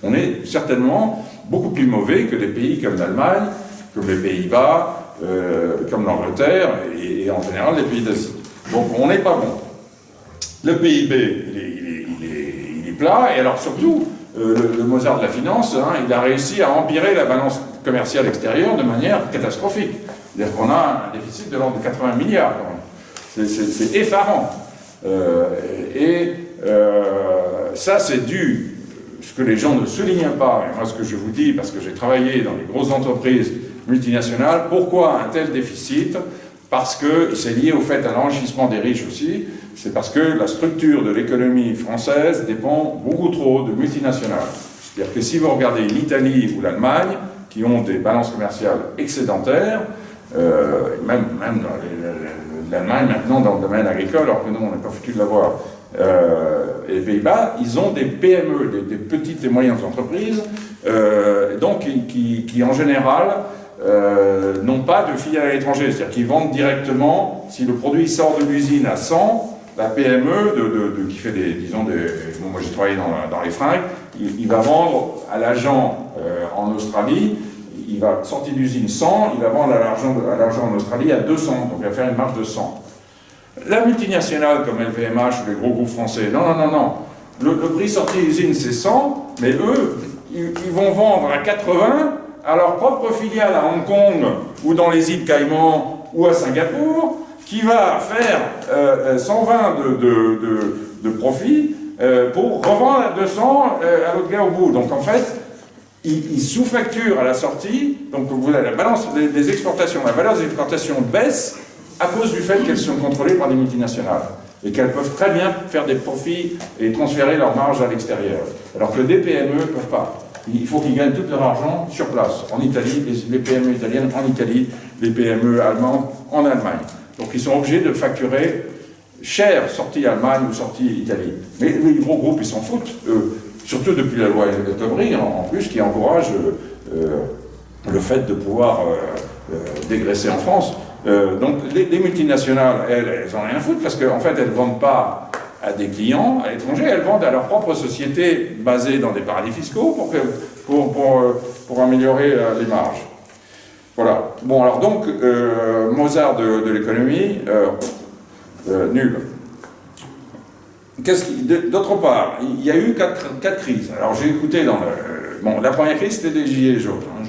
on est certainement beaucoup plus mauvais que des pays comme l'Allemagne, comme les Pays-Bas, comme l'Angleterre et en général les pays d'Asie. Donc on n'est pas bon. Le PIB, il est plat, et alors surtout, le Mozart de la finance, hein, il a réussi à empirer la balance commerciale extérieure de manière catastrophique. C'est-à-dire qu'on a un déficit de l'ordre de 80 milliards quand même. C'est effarant. Ça, c'est dû, ce que les gens ne soulignent pas, et moi ce que je vous dis, parce que j'ai travaillé dans les grosses entreprises multinationales, pourquoi un tel déficit? Parce que c'est lié au fait à l'enrichissement des riches aussi, c'est parce que la structure de l'économie française dépend beaucoup trop de multinationales. C'est-à-dire que si vous regardez l'Italie ou l'Allemagne, qui ont des balances commerciales excédentaires, même dans l'Allemagne maintenant dans le domaine agricole, alors que nous on n'est pas foutu de l'avoir, et les Pays-Bas, ils ont des PME, des petites et moyennes entreprises, donc qui en général n'ont pas de filiales à l'étranger, c'est-à-dire qu'ils vendent directement, si le produit sort de l'usine à 100, la PME qui fait bon, moi j'ai travaillé dans les fringues, il va vendre à l'agent en Australie, il va sortir d'usine 100, il va vendre à l'argent en Australie à 200, donc il va faire une marge de 100. La multinationale comme LVMH ou les gros groupes français, non. Le prix sorti d'usine c'est 100, mais eux, ils vont vendre à 80 à leur propre filiale à Hong Kong ou dans les îles Caïmans ou à Singapour, qui va faire 120 de profit pour revendre à 200 à l'autre gars au bout. Donc en fait, ils sous-facturent à la sortie, donc vous avez la balance des exportations, la valeur des exportations baisse à cause du fait qu'elles sont contrôlées par des multinationales et qu'elles peuvent très bien faire des profits et transférer leur marge à l'extérieur. Alors que des PME ne peuvent pas. Il faut qu'ils gagnent tout leur argent sur place, en Italie, les PME italiennes en Italie, les PME allemandes en Allemagne. Donc ils sont obligés de facturer cher sortie Allemagne ou sortie Italie. Mais les gros groupes, ils s'en foutent, surtout depuis la loi El Khomri, en plus, qui encourage le fait de pouvoir dégraisser en France. Donc les multinationales, elles en ont rien à foutre parce qu'en fait, elles ne vendent pas à des clients à l'étranger, elles vendent à leur propre société basée dans des paradis fiscaux pour améliorer les marges. Voilà. Bon, alors donc, Mozart de l'économie, nul. D'autre part, il y a eu quatre crises. Alors j'ai écouté dans le... Bon, la première crise, c'était les gilets jaunes. Hein.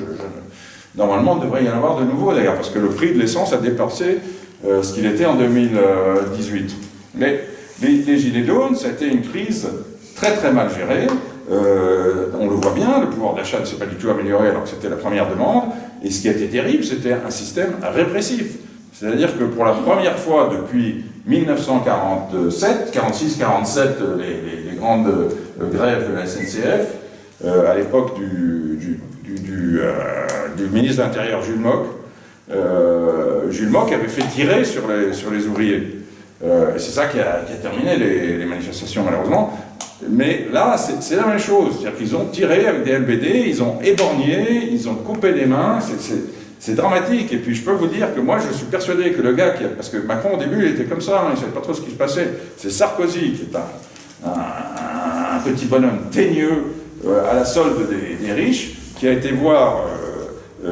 Normalement, il devrait y en avoir de nouveau d'ailleurs, parce que le prix de l'essence a dépassé ce qu'il était en 2018. Mais les gilets jaunes, ça a été une crise très très mal gérée. On le voit bien, le pouvoir d'achat ne s'est pas du tout amélioré alors que c'était la première demande. Et ce qui a été terrible, c'était un système répressif. C'est-à-dire que pour la première fois depuis 1947, 46-47, les grandes grèves de la SNCF, à l'époque du ministre de l'Intérieur Jules Mock avait fait tirer sur les ouvriers. Et c'est ça qui a terminé les manifestations malheureusement. Mais là, c'est la même chose. C'est-à-dire qu'ils ont tiré avec des LBD, ils ont éborgné, ils ont coupé les mains. C'est dramatique. Et puis je peux vous dire que moi, je suis persuadé que le gars parce que Macron, au début, il était comme ça, hein, il ne savait pas trop ce qui se passait. C'est Sarkozy qui est un petit bonhomme teigneux à la solde des riches, qui a été voir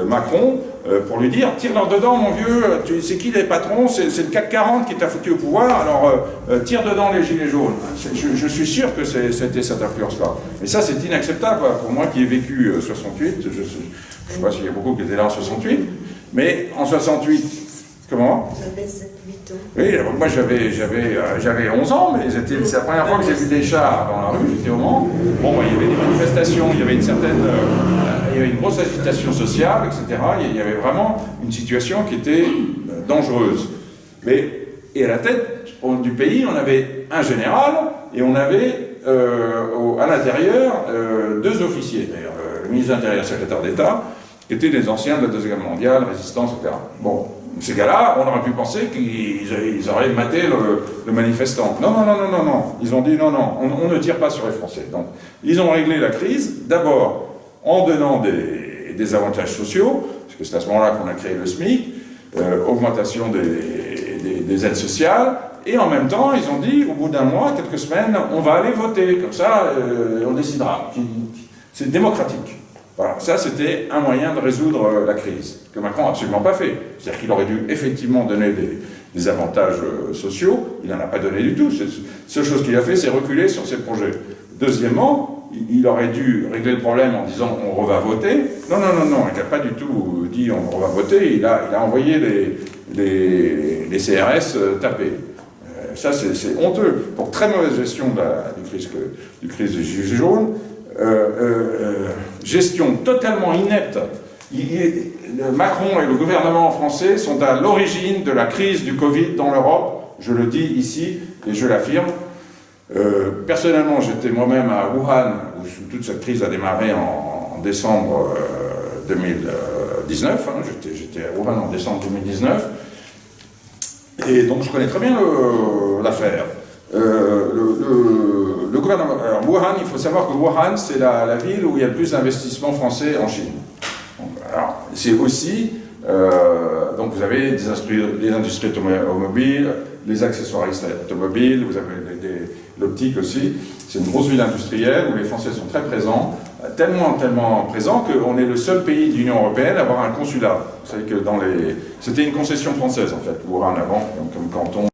Macron pour lui dire « Tire-leur dedans, mon vieux, c'est qui les patrons? C'est le CAC 40 qui t'a foutu au pouvoir, alors tire dedans les gilets jaunes. » Je suis sûr que c'était cette influence-là. Et ça, c'est inacceptable pour moi qui ai vécu 68. Je ne sais pas s'il y a beaucoup qui étaient là en 68, mais en 68, comment?
J'avais 7-8 ans.
Oui, moi j'avais 11 ans, mais c'est la première fois que j'ai vu des chars dans la rue, j'étais au Mans. Bon, il y avait des manifestations, il y avait une grosse agitation sociale, etc. Il y avait vraiment une situation qui était dangereuse. Et à la tête du pays, on avait un général et on avait à l'intérieur deux officiers, d'ailleurs, le ministre de l'Intérieur et le secrétaire d'État, qui étaient des anciens de la Deuxième Guerre mondiale, résistance, etc. Bon. Ces gars-là, on aurait pu penser qu'ils auraient maté le manifestant. Non. Ils ont dit non, on ne tire pas sur les Français. Donc, ils ont réglé la crise, d'abord en donnant des avantages sociaux, parce que c'est à ce moment-là qu'on a créé le SMIC, augmentation des aides sociales, et en même temps, ils ont dit, au bout d'un mois, quelques semaines, on va aller voter, comme ça, on décidera. C'est démocratique. Voilà, ça c'était un moyen de résoudre la crise, que Macron n'a absolument pas fait. C'est-à-dire qu'il aurait dû effectivement donner des avantages sociaux, il n'en a pas donné du tout. La seule chose qu'il a fait, c'est reculer sur ses projets. Deuxièmement, il aurait dû régler le problème en disant on va voter. Non, il n'a pas du tout dit on va voter, il a envoyé les CRS taper. Ça c'est honteux. Pour très mauvaise gestion du crise des Gilets jaunes. Gestion totalement inepte. Macron et le gouvernement français sont à l'origine de la crise du Covid dans l'Europe. Je le dis ici et je l'affirme. Personnellement, j'étais moi-même à Wuhan, où toute cette crise a démarré en décembre 2019. Hein, j'étais à Wuhan en décembre 2019. Et donc je connais très bien l'affaire. Le gouvernement, alors Wuhan, il faut savoir que Wuhan, c'est la ville où il y a le plus d'investissements français en Chine. Alors, c'est aussi, donc vous avez les industries automobiles, les accessoiristes automobiles, vous avez l'optique aussi. C'est une grosse ville industrielle où les Français sont très présents, tellement présents qu'on est le seul pays de l'Union européenne à avoir un consulat. Vous savez que c'était une concession française en fait, Wuhan avant, donc, comme canton,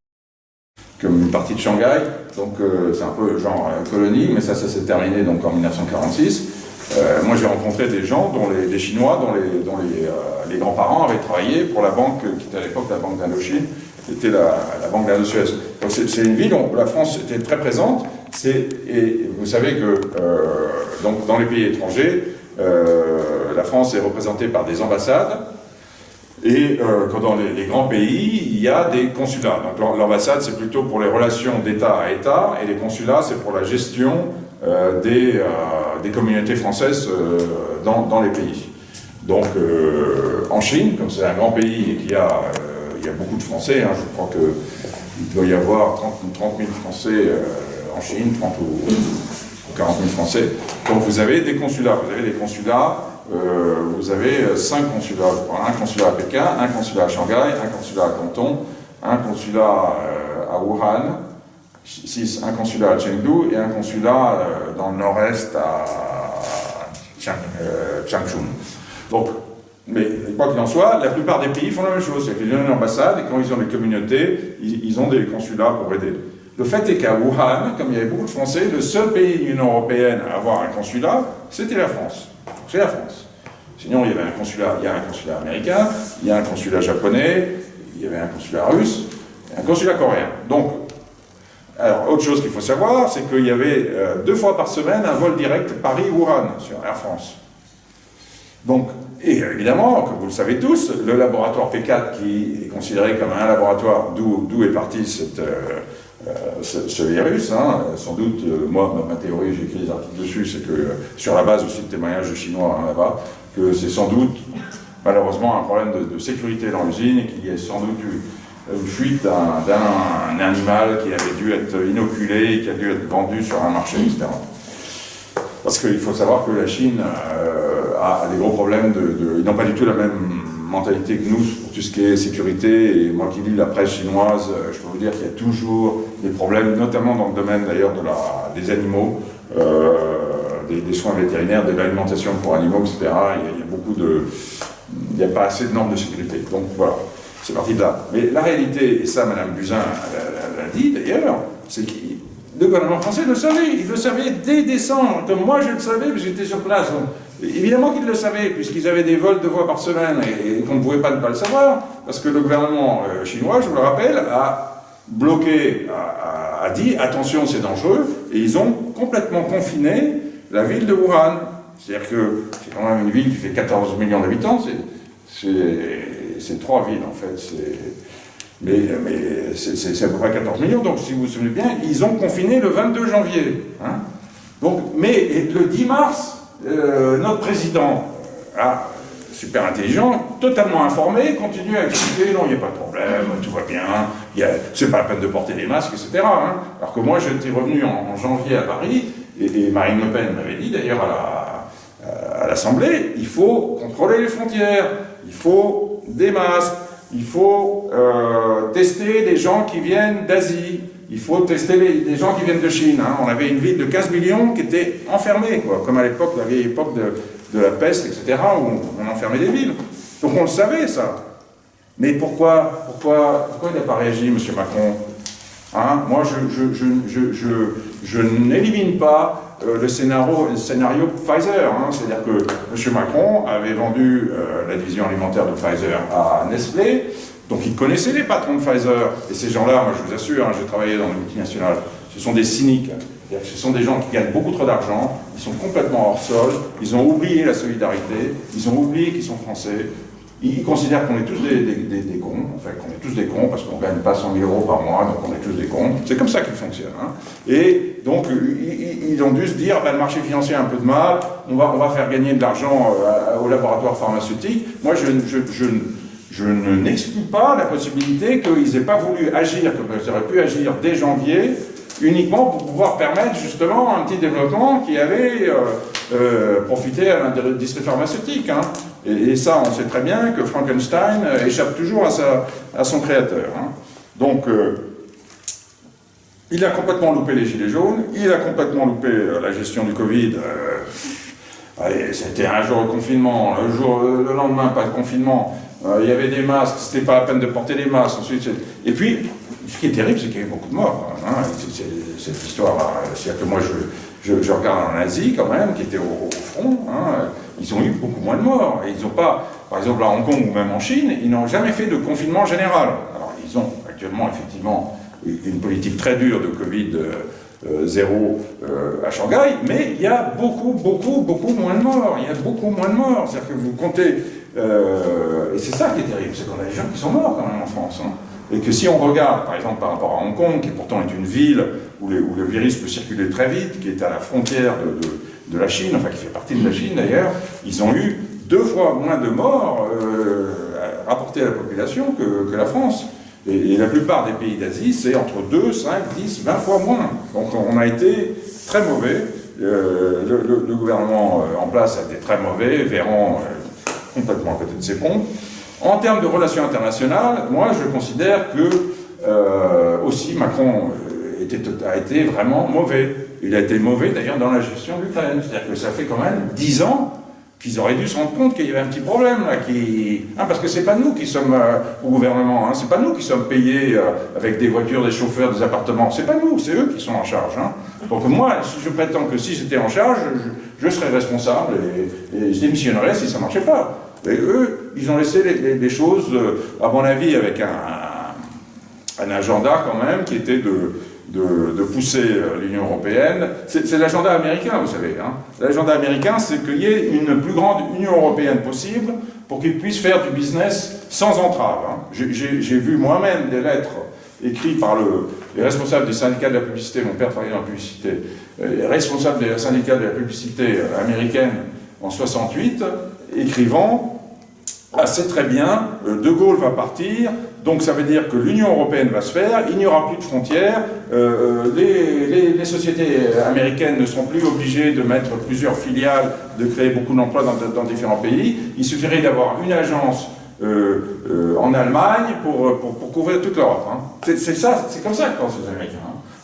comme une partie de Shanghai, donc c'est un peu genre colonie, mais ça s'est terminé donc en 1946. Moi j'ai rencontré des gens, des Chinois, dont les grands-parents avaient travaillé pour la banque, qui était à l'époque la Banque d'Indochine, qui était la Banque d'Indo-Suez. Donc c'est une ville où la France était très présente, et vous savez que donc dans les pays étrangers, la France est représentée par des ambassades, et dans les grands pays, il y a des consulats. Donc l'ambassade, c'est plutôt pour les relations d'État à État, et les consulats, c'est pour la gestion des communautés françaises dans les pays. Donc en Chine, comme c'est un grand pays et qu'il y a beaucoup de Français, hein, je crois qu'il doit y avoir 30 000 Français en Chine, 30 ou 40 000 Français. Donc vous avez des consulats. Vous avez des consulats vous avez 5 consulats, je crois. Un consulat à Pékin, un consulat à Shanghai, un consulat à Canton, un consulat à Wuhan, 6, un consulat à Chengdu et un consulat dans le nord-est à Changchun. Donc, mais quoi qu'il en soit, la plupart des pays font la même chose. C'est qu'ils ont une ambassade et quand ils ont des communautés, ils ont des consulats pour aider. Le fait est qu'à Wuhan, comme il y avait beaucoup de Français, le seul pays de l'Union européenne à avoir un consulat, c'était la France. C'est la France. Sinon, il y avait un consulat américain, il y a un consulat japonais, il y avait un consulat russe, et un consulat coréen. Donc, alors, autre chose qu'il faut savoir, c'est qu'il y avait 2 fois par semaine un vol direct Paris-Wuhan sur Air France. Donc, et évidemment, comme vous le savez tous, le laboratoire P4, qui est considéré comme un laboratoire d'où est parti ce virus, hein, sans doute, moi, ma théorie, j'ai écrit des articles dessus, c'est que, sur la base aussi de témoignages de Chinois là-bas, que c'est sans doute, malheureusement, un problème de sécurité dans l'usine et qu'il y a sans doute eu une fuite d'un animal qui avait dû être inoculé et qui a dû être vendu sur un marché, etc. Parce qu'il faut savoir que la Chine a des gros problèmes ils n'ont pas du tout la même mentalité que nous pour tout ce qui est sécurité. Et moi qui lis la presse chinoise, je peux vous dire qu'il y a toujours des problèmes, notamment dans le domaine d'ailleurs des animaux, des soins vétérinaires, de l'alimentation pour animaux, etc. Il n'y a pas assez de normes de sécurité. Donc voilà. C'est parti de là. Mais la réalité, et ça Mme Buzyn l'a dit d'ailleurs, c'est que le gouvernement français le savait. Il le savait dès décembre, comme moi je le savais, parce que j'étais sur place. Donc, évidemment qu'ils le savaient, puisqu'ils avaient des vols 2 fois par semaine et qu'on ne pouvait pas ne pas le savoir, parce que le gouvernement chinois, je vous le rappelle, a bloqué, a dit attention c'est dangereux, et ils ont complètement confiné la ville de Wuhan. C'est-à-dire que c'est quand même une ville qui fait 14 millions d'habitants, c'est 3 villes en fait, mais c'est à peu près 14 millions, donc si vous vous souvenez bien, ils ont confiné le 22 janvier. Hein. Donc, mais le 10 mars, notre président, super intelligent, totalement informé, continue à expliquer, non, il n'y a pas de problème, tout va bien, c'est pas la peine de porter des masques, etc. Hein. Alors que moi, j'étais revenu en janvier à Paris, et Marine Le Pen m'avait dit d'ailleurs à l'Assemblée, il faut contrôler les frontières, il faut des masques, il faut tester des gens qui viennent d'Asie, il faut tester des gens qui viennent de Chine. Hein. On avait une ville de 15 millions qui était enfermée, quoi, comme à l'époque, la vieille époque de la peste, etc., où on enfermait des villes. Donc on le savait, ça. Mais pourquoi il n'a pas réagi, M. Macron? Hein? Moi, je n'élimine pas le scénario Pfizer, hein. C'est-à-dire que M. Macron avait vendu la division alimentaire de Pfizer à Nestlé, donc il connaissait les patrons de Pfizer, et ces gens-là, moi je vous assure, hein, j'ai travaillé dans les multinationales, ce sont des cyniques, c'est-à-dire que ce sont des gens qui gagnent beaucoup trop d'argent, ils sont complètement hors sol, ils ont oublié la solidarité, ils ont oublié qu'ils sont français. Ils considèrent qu'on est tous des cons, en fait, qu'on est tous des cons parce qu'on ne gagne pas 100 000 € par mois, donc on est tous des cons. C'est comme ça qu'ils fonctionnent. Hein. Et donc, ils ont dû se dire, le marché financier a un peu de mal, on va faire gagner de l'argent aux laboratoires pharmaceutiques. Moi, je n'exclus pas la possibilité qu'ils n'aient pas voulu agir, qu'ils auraient pu agir dès janvier, uniquement pour pouvoir permettre justement un petit développement qui allait profiter à l'industrie pharmaceutique. Hein. Et ça, on sait très bien que Frankenstein échappe toujours à son créateur. Hein. Donc, il a complètement loupé les gilets jaunes, il a complètement loupé la gestion du Covid. C'était un jour de confinement, le lendemain, pas de confinement. Il y avait des masques, c'était pas la peine de porter des masques. Ensuite, et puis, ce qui est terrible, c'est qu'il y a eu beaucoup de morts. Hein. Cette histoire, c'est-à-dire que moi, je regarde en Asie, quand même, qui était au front, hein, ils ont eu beaucoup moins de morts. Et ils n'ont pas, par exemple à Hong Kong ou même en Chine, ils n'ont jamais fait de confinement général. Alors, ils ont actuellement, effectivement, une politique très dure de Covid zéro à Shanghai, mais il y a beaucoup moins de morts. Il y a beaucoup moins de morts. C'est-à-dire que vous comptez... et c'est ça qui est terrible, c'est qu'on a des gens qui sont morts, quand même, en France. Hein. Et que si on regarde, par exemple, par rapport à Hong Kong, qui pourtant est une ville où le virus peut circuler très vite, qui est à la frontière de la Chine, enfin qui fait partie de la Chine d'ailleurs, ils ont eu 2 fois moins de morts rapportés à la population que la France. Et la plupart des pays d'Asie, c'est entre 2, 5, 10, 20 fois moins. Donc on a été très mauvais. le gouvernement en place a été très mauvais, Véran complètement à côté de ses pompes. En termes de relations internationales, moi je considère que aussi Macron a été vraiment mauvais. Il a été mauvais d'ailleurs dans la gestion de l'Ukraine. C'est-à-dire que ça fait quand même 10 ans qu'ils auraient dû se rendre compte qu'il y avait un petit problème là, parce que c'est pas nous qui sommes au gouvernement, c'est pas nous qui sommes payés avec des voitures, des chauffeurs, des appartements, c'est pas nous, c'est eux qui sont en charge. Donc moi, je prétends que si j'étais en charge, je serais responsable et je démissionnerais si ça marchait pas. Et eux, ils ont laissé les choses, à mon avis, avec un agenda quand même qui était de pousser l'Union européenne. C'est l'agenda américain, vous savez. L'agenda américain, c'est qu'il y ait une plus grande Union européenne possible pour qu'ils puissent faire du business sans entrave. J'ai vu moi-même des lettres écrites par les responsables des syndicats de la publicité, mon père travaillait dans la publicité, les responsables des syndicats de la publicité américaine en 68, écrivant « Ah, c'est très bien, De Gaulle va partir, donc ça veut dire que l'Union européenne va se faire, il n'y aura plus de frontières, les sociétés américaines ne seront plus obligées de mettre plusieurs filiales, de créer beaucoup d'emplois dans différents pays, il suffirait d'avoir une agence en Allemagne pour couvrir toute l'Europe. C'est comme ça que pensent les Américains.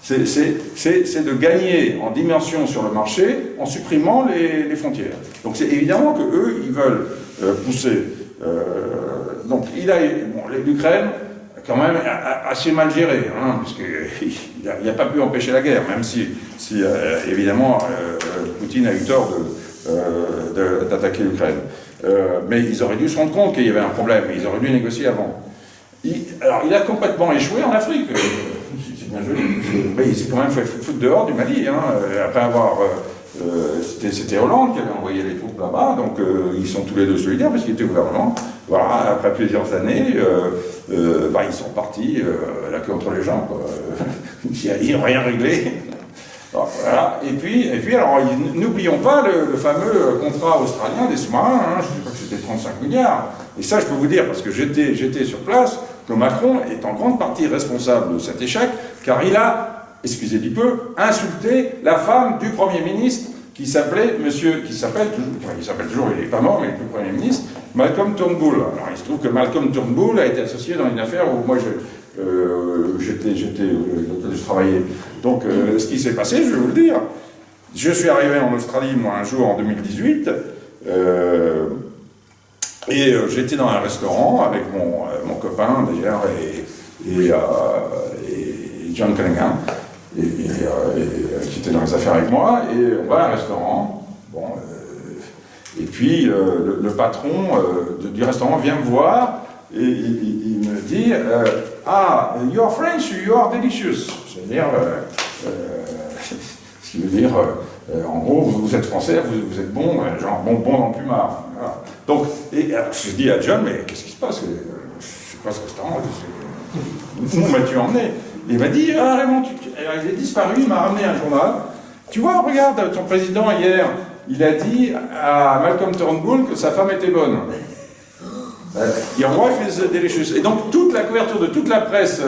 C'est de gagner en dimension sur le marché en supprimant les frontières. Donc c'est évidemment qu'eux, ils veulent pousser. Donc l'Ukraine, quand même, assez mal géré, puisqu'il n'a pas pu empêcher la guerre, même si évidemment, Poutine a eu tort d'attaquer l'Ukraine. Mais ils auraient dû se rendre compte qu'il y avait un problème, et ils auraient dû négocier avant. Alors, il a complètement échoué en Afrique. C'est bien joli. Mais il s'est quand même fait foutre dehors du Mali, après avoir... c'était Hollande qui avait envoyé les troupes là-bas, donc ils sont tous les deux solidaires parce qu'il était au gouvernement. Voilà, après plusieurs années, ils sont partis la queue entre les jambes. Ils n'ont rien réglé. Alors, voilà. Et puis alors, n'oublions pas le fameux contrat australien des sous-marins, je ne sais pas que c'était 35 milliards. Et ça, je peux vous dire, parce que j'étais sur place, que Macron est en grande partie responsable de cet échec, car il a, excusez du peu, insulté la femme du Premier ministre qui s'appelle toujours, il n'est pas mort, mais il est plus Premier ministre, Malcolm Turnbull. Alors il se trouve que Malcolm Turnbull a été associé dans une affaire où moi je travaillais. Donc ce qui s'est passé, je vais vous le dire, je suis arrivé en Australie, moi, un jour en 2018, et j'étais dans un restaurant avec mon copain d'ailleurs et John Cunningham, qui était dans les affaires avec moi, et on va à un restaurant, et puis le patron du restaurant vient me voir, et il me dit « Ah, you are French, you are delicious ». C'est-à-dire, ce qui veut dire, en gros, vous êtes français, vous êtes bon, genre bon dans le plumard. Voilà. Donc, je dis à John, mais qu'est-ce qui se passe? Je sais pas ce restaurant, où m'as-tu emmené? Il m'a dit, Raymond, il est disparu, il m'a ramené un journal. Tu vois, regarde, ton président hier, il a dit à Malcolm Turnbull que sa femme était bonne. Your wife is delicious. Et donc, toute la couverture de toute la presse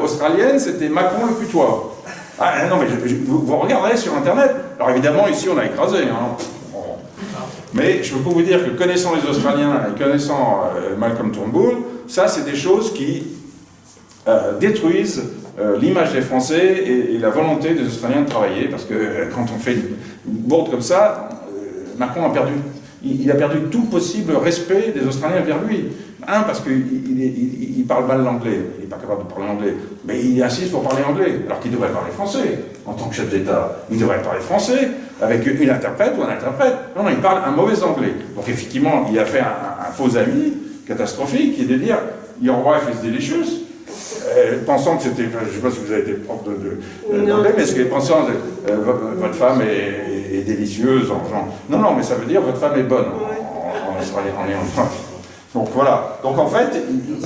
australienne, c'était Macron le putois. Ah non, mais vous regarderez sur Internet. Alors évidemment, ici, on a écrasé. Mais je peux vous dire que connaissant les Australiens et connaissant Malcolm Turnbull, ça, c'est des choses qui détruisent l'image des Français et la volonté des Australiens de travailler, parce que quand on fait une bourde comme ça, Macron a perdu tout possible respect des Australiens vers lui. Parce qu'il parle mal l'anglais, il n'est pas capable de parler anglais, mais il insiste pour parler anglais, alors qu'il devrait parler français. En tant que chef d'État, il devrait parler français, avec une interprète ou un interprète. Non, il parle un mauvais anglais. Donc effectivement, il a fait un faux ami catastrophique, qui est de dire « Your wife is delicious », pensant que c'était, je ne sais pas si vous avez été prof d'anglais, mais pensant que votre femme est délicieuse, genre, non, mais ça veut dire votre femme est bonne en australien, en France. Donc voilà. Donc en fait,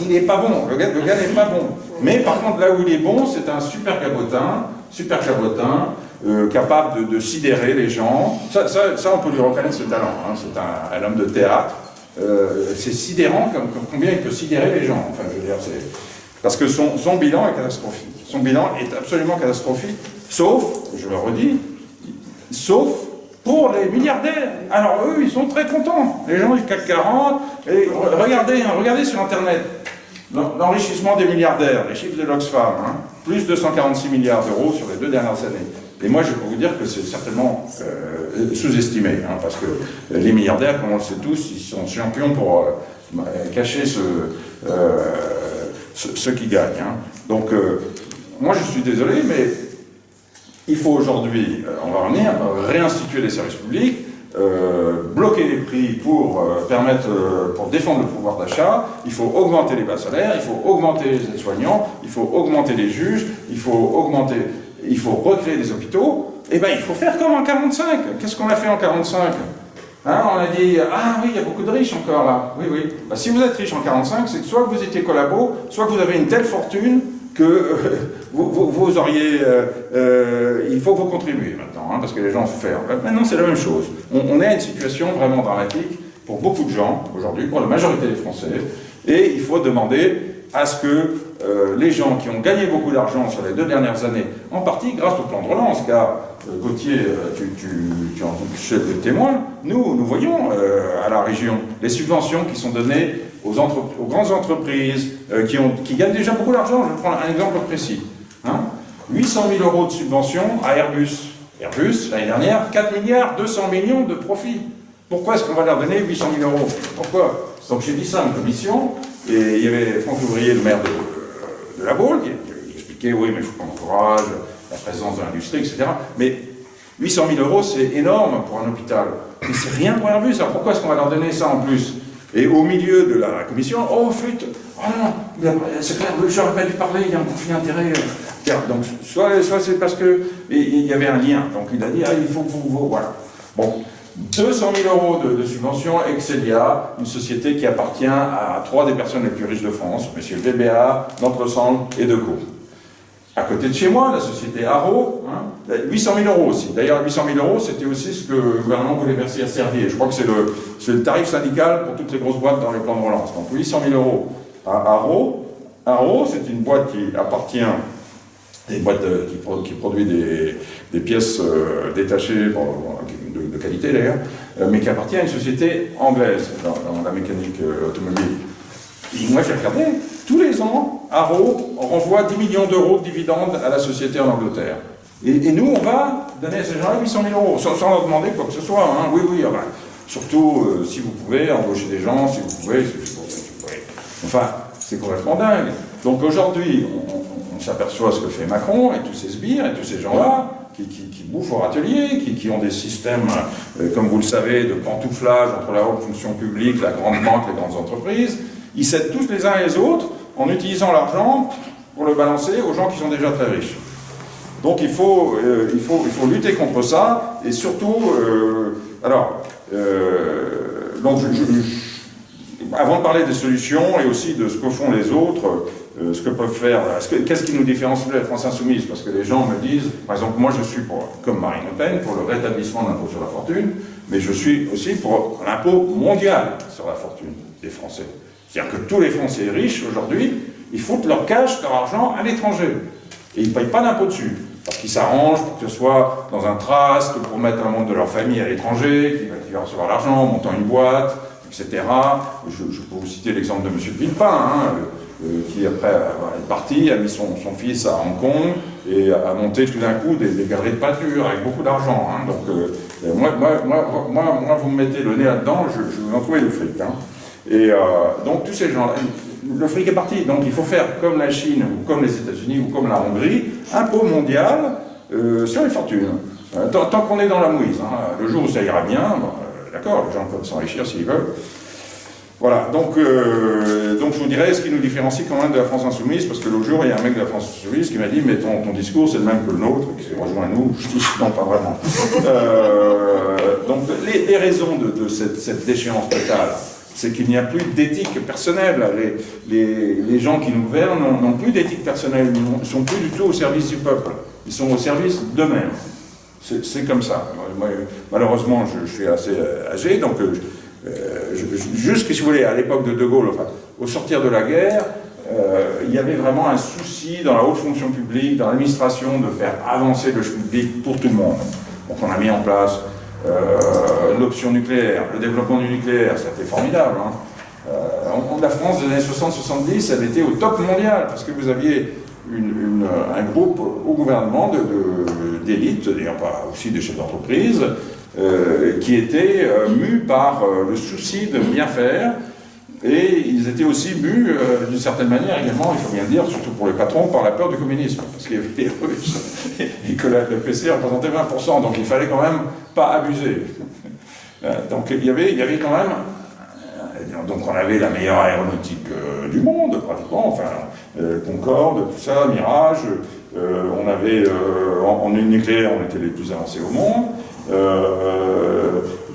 il n'est pas bon. Le gars n'est pas bon. Mais par contre, là où il est bon, c'est un super cabotin, capable de sidérer les gens. Ça, on peut lui reconnaître ce talent. C'est un homme de théâtre. C'est sidérant combien il peut sidérer les gens. Enfin, je veux dire, parce que son bilan est catastrophique. Son bilan est absolument catastrophique, sauf, je le redis, sauf pour les milliardaires. Alors eux, ils sont très contents. Les gens du CAC 40, et regardez sur Internet, l'enrichissement des milliardaires, les chiffres de l'Oxfam, hein, plus 246 milliards d'euros sur les 2 dernières années. Et moi, je peux vous dire que c'est certainement sous-estimé, hein, parce que les milliardaires, comme on le sait tous, ils sont champions pour cacher ce qui gagne. Hein. Donc, moi, je suis désolé, mais il faut aujourd'hui, on va revenir, réinstituer les services publics, bloquer les prix pour pour défendre le pouvoir d'achat, il faut augmenter les bas salaires, il faut augmenter les aides-soignants, il faut augmenter les juges, il faut recréer des hôpitaux. Eh bien, il faut faire comme en 45. Qu'est-ce qu'on a fait en 45 ? Hein, on a dit, ah oui, il y a beaucoup de riches encore là. Oui, oui. Bah, si vous êtes riche en 45, c'est que soit vous étiez collabo, soit que vous avez une telle fortune que vous auriez... il faut que vous contribuiez maintenant, hein, parce que les gens ont souffert. Maintenant, c'est la même chose. On est à une situation vraiment dramatique pour beaucoup de gens, aujourd'hui, pour la majorité des Français, et il faut demander à ce que les gens qui ont gagné beaucoup d'argent sur les 2 dernières années, en partie grâce au plan de relance, car Gauthier, tu en es le témoin, nous voyons à la région les subventions qui sont données aux grandes entreprises qui gagnent déjà beaucoup d'argent. Je prends un exemple précis. Hein, 800 000 euros de subvention à Airbus. Airbus, l'année dernière, 4 milliards 200 millions de profits. Pourquoi est-ce qu'on va leur donner 800 000 euros? Pourquoi? Donc j'ai dit ça en commission, et il y avait Franck Ouvrier, le maire de La Baule, qui expliquait, oui, mais il faut qu'on encourage la présence de l'industrie, etc. Mais 800 000 euros, c'est énorme pour un hôpital. Mais c'est rien pour Airbus, alors pourquoi est-ce qu'on va leur donner ça en plus? Et au milieu de la commission, oh flûte, oh non, c'est clair, j'aurais pas dû parler, il y a un conflit d'intérêt. Donc, soit c'est parce qu'il y avait un lien, donc il a dit, ah, il faut que vous, voilà. Bon, 200 000 euros de subvention, Excelia, une société qui appartient à 3 des personnes les plus riches de France, M. VBA, Nantresang et Decaux. À côté de chez moi, la société Haro, hein, 800 000 euros aussi. D'ailleurs, 800 000 euros, c'était aussi ce que le gouvernement voulait verser à Servier. Je crois que c'est le tarif syndical pour toutes les grosses boîtes dans les plans de relance. Donc 800 000 euros à Haro. Haro, c'est une boîte qui appartient, une boîte qui produit des pièces détachées, bon, de qualité d'ailleurs, mais qui appartient à une société anglaise dans la mécanique automobile. Et moi, j'ai regardé, tous les ans, Haro renvoie 10 millions d'euros de dividendes à la société en Angleterre. Et nous, on va donner à ces gens-là 800 000 euros, sans leur demander quoi que ce soit. Hein. Oui, oui, enfin, surtout si vous pouvez embaucher des gens, si vous pouvez. Enfin, c'est complètement dingue. Donc aujourd'hui, on s'aperçoit ce que fait Macron et tous ces sbires et tous ces gens-là qui bouffent au râtelier, qui ont des systèmes, comme vous le savez, de pantouflage entre la haute fonction publique, la grande banque, les grandes entreprises. Ils s'aident tous les uns les autres en utilisant l'argent pour le balancer aux gens qui sont déjà très riches. Donc il faut lutter contre ça, et surtout, donc avant de parler des solutions et aussi de ce que font les autres, ce que peuvent faire, qu'est-ce qui nous différencie de la France Insoumise? Parce que les gens me disent, par exemple, moi je suis comme Marine Le Pen, pour le rétablissement de l'impôt sur la fortune, mais je suis aussi pour l'impôt mondial sur la fortune des Français. C'est-à-dire que tous les Français riches, aujourd'hui, ils foutent leur cash, leur argent à l'étranger. Et ils ne payent pas d'impôt dessus. Parce qu'ils s'arrangent pour que ce soit dans un trust, pour mettre un membre de leur famille à l'étranger, qui va recevoir l'argent en montant une boîte, etc. Je peux vous citer l'exemple de M. Villepin, hein, qui après est parti, a mis son fils à Hong Kong, et a monté tout d'un coup des galeries de peinture avec beaucoup d'argent. Hein. Donc moi, vous me mettez le nez là-dedans, je vous en trouve le fric. Hein. Et donc tous ces gens-là, le fric est parti, donc il faut faire comme la Chine, ou comme les États-Unis, ou comme la Hongrie, impôt mondial sur les fortunes. Tant qu'on est dans la mouise, hein, le jour où ça ira bien, d'accord, les gens peuvent s'enrichir s'ils veulent. Voilà, donc je vous dirais ce qui nous différencie quand même de la France Insoumise, parce que l'autre jour, il y a un mec de la France Insoumise qui m'a dit « mais ton discours c'est le même que le nôtre, qui s'est rejoint à nous ». Je dis « non, pas vraiment ». Donc les raisons de cette déchéance totale, c'est qu'il n'y a plus d'éthique personnelle. Les gens qui nous gouvernent n'ont plus d'éthique personnelle, ils ne sont plus du tout au service du peuple, ils sont au service d'eux-mêmes. C'est comme ça. Moi, malheureusement, je suis assez âgé, donc juste, si vous voulez, à l'époque de Gaulle, enfin, au sortir de la guerre, il y avait vraiment un souci dans la haute fonction publique, dans l'administration, de faire avancer le public pour tout le monde. Donc on a mis en place l'option nucléaire, le développement du nucléaire, c'était formidable. Hein. La France des années 60-70, elle était au top mondial, parce que vous aviez un groupe au gouvernement d'élite, d'ailleurs pas aussi des chefs d'entreprise, qui étaient mus par le souci de bien faire, et ils étaient aussi mus, d'une certaine manière également, il faut bien le dire, surtout pour les patrons, par la peur du communisme, parce qu'il y avait les Russes, et que le PC représentait 20%, donc il fallait quand même pas abuser. Donc il y avait quand même... Donc on avait la meilleure aéronautique du monde, pratiquement, enfin, Concorde, tout ça, Mirage, on avait, en nucléaire, on était les plus avancés au monde,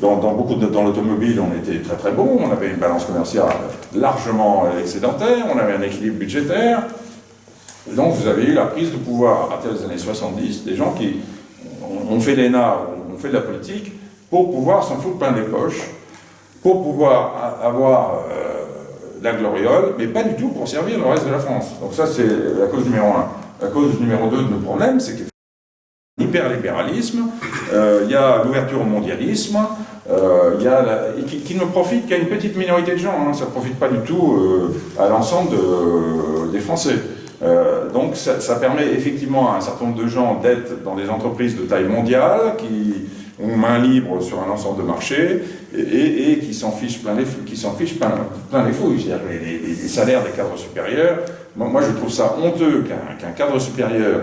dans l'automobile, on était très très bon, on avait une balance commerciale largement excédentaire, on avait un équilibre budgétaire, et donc vous avez eu la prise de pouvoir à partir des années 70, des gens qui ont fait l'ENA, ont fait de la politique, pour pouvoir s'en foutre plein les poches, pour pouvoir avoir la gloriole, mais pas du tout pour servir le reste de la France. Donc ça, c'est la cause numéro 1. La cause numéro 2 de nos problèmes, c'est qu'il y a l'hyperlibéralisme, il y a l'ouverture au mondialisme, qui ne profite qu'à une petite minorité de gens, hein, ça ne profite pas du tout à l'ensemble des Français. Donc ça permet effectivement à un certain nombre de gens d'être dans des entreprises de taille mondiale, qui ont main libre sur un ensemble de marchés et qui s'en fichent plein les fouilles, c'est-à-dire les salaires des cadres supérieurs. Moi je trouve ça honteux qu'un cadre supérieur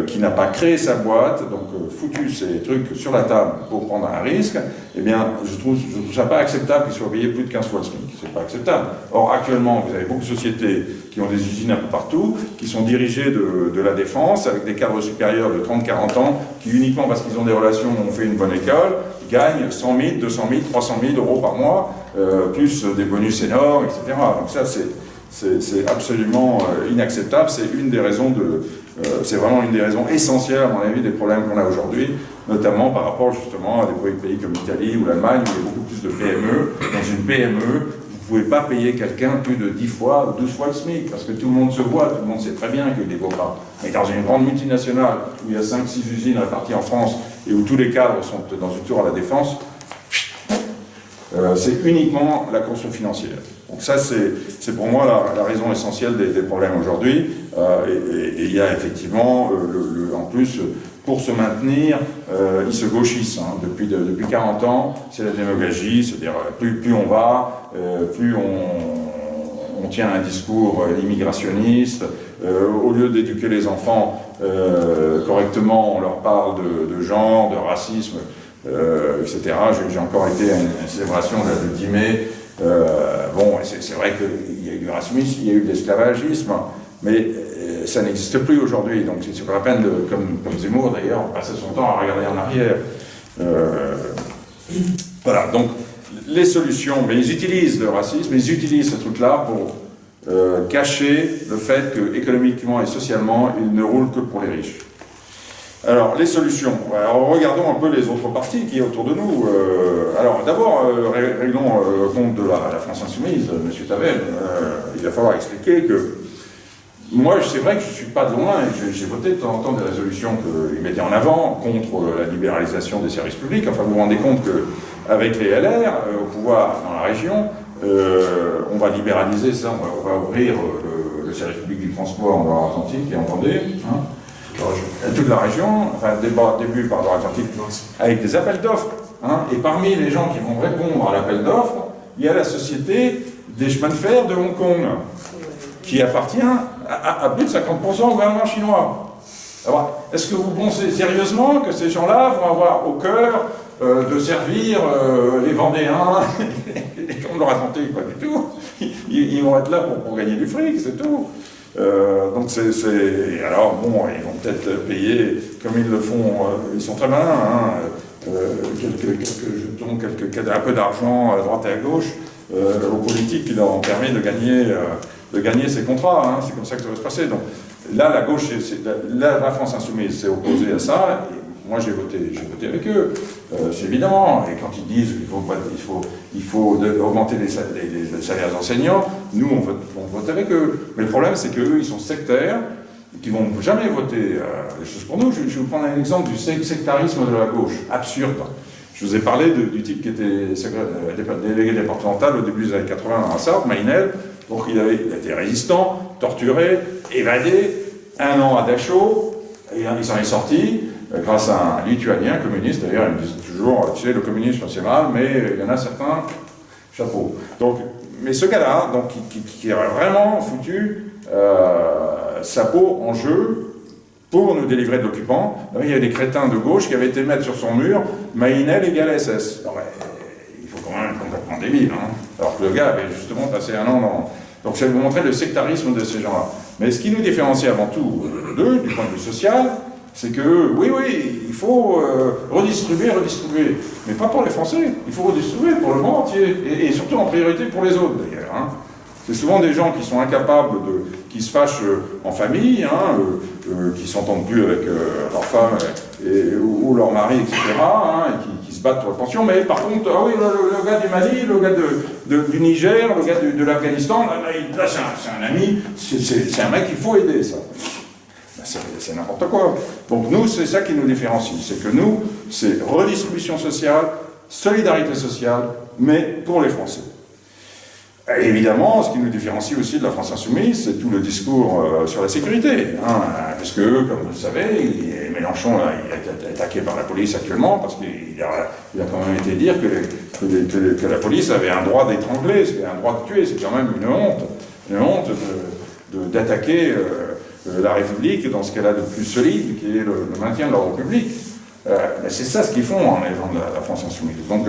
qui n'a pas créé sa boîte, donc foutu ses trucs sur la table pour prendre un risque, eh bien je trouve ça pas acceptable qu'il soit payé plus de 15 fois le SMIC, c'est pas acceptable. Or actuellement vous avez beaucoup de sociétés qui ont des usines un peu partout, qui sont dirigées de la défense, avec des cadres supérieurs de 30-40 ans, qui uniquement parce qu'ils ont des relations, ont fait une bonne école, gagnent 100 000, 200 000, 300 000 euros par mois, plus des bonus énormes, etc. Donc ça c'est absolument inacceptable, c'est une des raisons c'est vraiment une des raisons essentielles, à mon avis, des problèmes qu'on a aujourd'hui, notamment par rapport justement à des pays comme l'Italie ou l'Allemagne, où il y a beaucoup plus de PME. Dans une PME, vous ne pouvez pas payer quelqu'un plus de 10 fois ou 12 fois le SMIC, parce que tout le monde se voit, tout le monde sait très bien qu'il ne vaut pas. Mais dans une grande multinationale, où il y a 5-6 usines réparties en France, et où tous les cadres sont dans une tour à la Défense, c'est uniquement la construction financière. Donc ça, c'est pour moi la raison essentielle des problèmes aujourd'hui. Et il y a effectivement, en plus, pour se maintenir, ils se gauchissent. Hein. Depuis 40 ans, c'est la démagogie, c'est-à-dire plus on va, plus on tient un discours immigrationniste. Au lieu d'éduquer les enfants correctement, on leur parle de genre, de racisme, etc. J'ai encore été à une célébration le 10 mai. Bon, c'est vrai qu'il y a eu du racisme, il y a eu de l'esclavagisme, mais ça n'existe plus aujourd'hui. Donc c'est pas la peine, comme Zemmour d'ailleurs, passer son temps à regarder en arrière. Voilà, donc les solutions, mais ils utilisent le racisme, ils utilisent ce truc-là pour cacher le fait que économiquement et socialement, ils ne roulent que pour les riches. Alors, les solutions. Alors, regardons un peu les autres partis qui est autour de nous. Alors, d'abord, réglons le compte de la France Insoumise, M. Tavel. Il va falloir expliquer que moi, c'est vrai que je ne suis pas de loin, et j'ai voté de temps en temps des résolutions qu'il mettait en avant contre la libéralisation des services publics. Enfin, vous vous rendez compte qu'avec les LR, au pouvoir dans la région, on va libéraliser ça, on va ouvrir le service public du transport en Loire-Atlantique et en Vendée. Hein. Toute la région, enfin début par Loire-Atlantique, avec des appels d'offres. Hein, et parmi les gens qui vont répondre à l'appel d'offres, il y a la société des chemins de fer de Hong Kong, qui appartient à plus de 50% au gouvernement chinois. Alors, est-ce que vous pensez sérieusement que ces gens-là vont avoir au cœur de servir les Vendéens, les gens de Loire-Atlantique? Pas du tout. Ils vont être là pour gagner du fric, c'est tout. Donc alors bon, ils vont peut-être payer comme ils le font, ils sont très malins, hein, quelques jetons, un peu d'argent à droite et à gauche aux politiques qui leur ont permis de gagner ces contrats, hein, c'est comme ça que ça va se passer. Donc là, la gauche, la France Insoumise s'est opposée à ça, et moi j'ai voté avec eux, c'est évident, et quand ils disent qu'il faut augmenter les salaires enseignants, nous on vote avec eux. Mais le problème c'est qu'eux ils sont sectaires, qui ne vont jamais voter des choses pour nous. Je vais vous prendre un exemple du sectarisme de la gauche, absurde. Je vous ai parlé du type qui était délégué départemental au début des années 80 dans la Sarthe, Mainel. Donc il était résistant, torturé, évadé, 1 an à Dachau, et il s'en est sorti grâce à un Lituanien communiste. D'ailleurs, il me disait toujours, tu sais, le communisme c'est mal, mais il y en a certains, chapeau. Donc, mais ce gars-là, donc, qui a vraiment foutu sa peau en jeu pour nous délivrer de l'occupant. Il y a des crétins de gauche qui avaient été mettre sur son mur Mainel égale SS. Alors, il faut quand même être complètement débile, hein. Alors que le gars avait justement passé 1 an dans... Donc je vais vous montrer le sectarisme de ces gens-là. Mais ce qui nous différencie avant tout d'eux, du point de vue social, c'est que, oui, il faut redistribuer, mais pas pour les Français, il faut redistribuer pour le monde entier, et surtout en priorité pour les autres d'ailleurs, hein. C'est souvent des gens qui sont incapables qui se fâchent en famille, hein, qui s'entendent plus avec leur femme ou leur mari, etc., hein, et qui se battent pour la pension, mais par contre, ah oui, le gars du Mali, le gars du Niger, le gars de l'Afghanistan, là c'est un ami, c'est un mec qu'il faut aider, ça. C'est n'importe quoi. Donc nous, c'est ça qui nous différencie, c'est que nous, c'est redistribution sociale, solidarité sociale, mais pour les Français. Et évidemment, ce qui nous différencie aussi de la France insoumise, c'est tout le discours sur la sécurité, hein, parce que, comme vous le savez, Mélenchon là, il a été attaqué par la police actuellement, parce qu'il a quand même été dire que la police avait un droit d'étrangler, c'était un droit de tuer, c'est quand même une honte d'attaquer la République dans ce qu'elle a de plus solide, qui est le maintien de l'ordre public. C'est ça ce qu'ils font, hein, les gens de la France insoumise. Donc,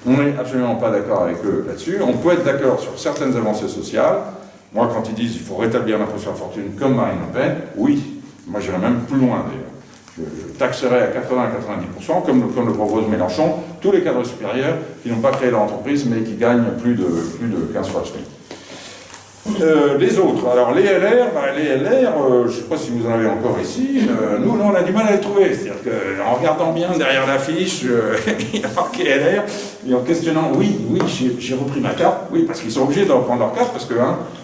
on n'est absolument pas d'accord avec eux là-dessus. On peut être d'accord sur certaines avancées sociales. Moi, quand ils disent qu'il faut rétablir l'impôt sur la fortune comme Marine Le Pen, oui. Moi, j'irais même plus loin, d'ailleurs. Je taxerais à 80-90%, comme le propose Mélenchon, tous les cadres supérieurs qui n'ont pas créé leur entreprise, mais qui gagnent plus de 15 fois le SMIC. Les autres, alors les LR, je ne sais pas si vous en avez encore ici, nous on a du mal à les trouver, c'est-à-dire qu'en regardant bien derrière l'affiche, il y a marqué LR, et en questionnant, oui, j'ai repris ma carte, oui, parce qu'ils sont obligés de reprendre leur carte, parce que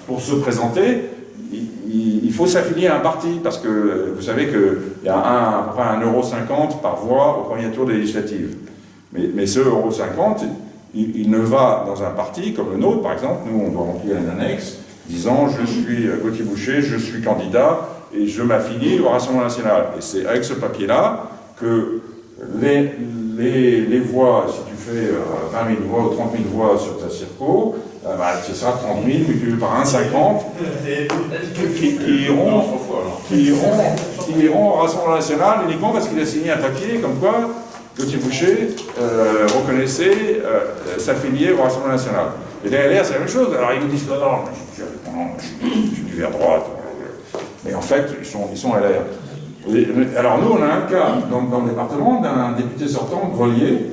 pour se présenter, il faut s'affilier à un parti, parce que vous savez qu'il y a à peu près 1,50 € par voix au premier tour des législatives. Mais ce 1,50 €, il ne va dans un parti comme le nôtre, par exemple, nous on doit remplir une annexe, disant je suis Gauthier Boucher, je suis candidat et je m'affilie au Rassemblement national. Et c'est avec ce papier-là que les voix, si tu fais 20 000 voix ou 30 000 voix sur ta circo, ce sera 30 000 multiplié par 1,50 qui iront au Rassemblement national uniquement parce qu'il a signé un papier comme quoi Gauthier Boucher reconnaissait s'affilier au Rassemblement national. Et les LR, c'est la même chose. Alors ils nous disent non, je suis du vert droite. Mais en fait, ils sont LR. Alors nous, on a un cas dans le département d'un député sortant, Grelier,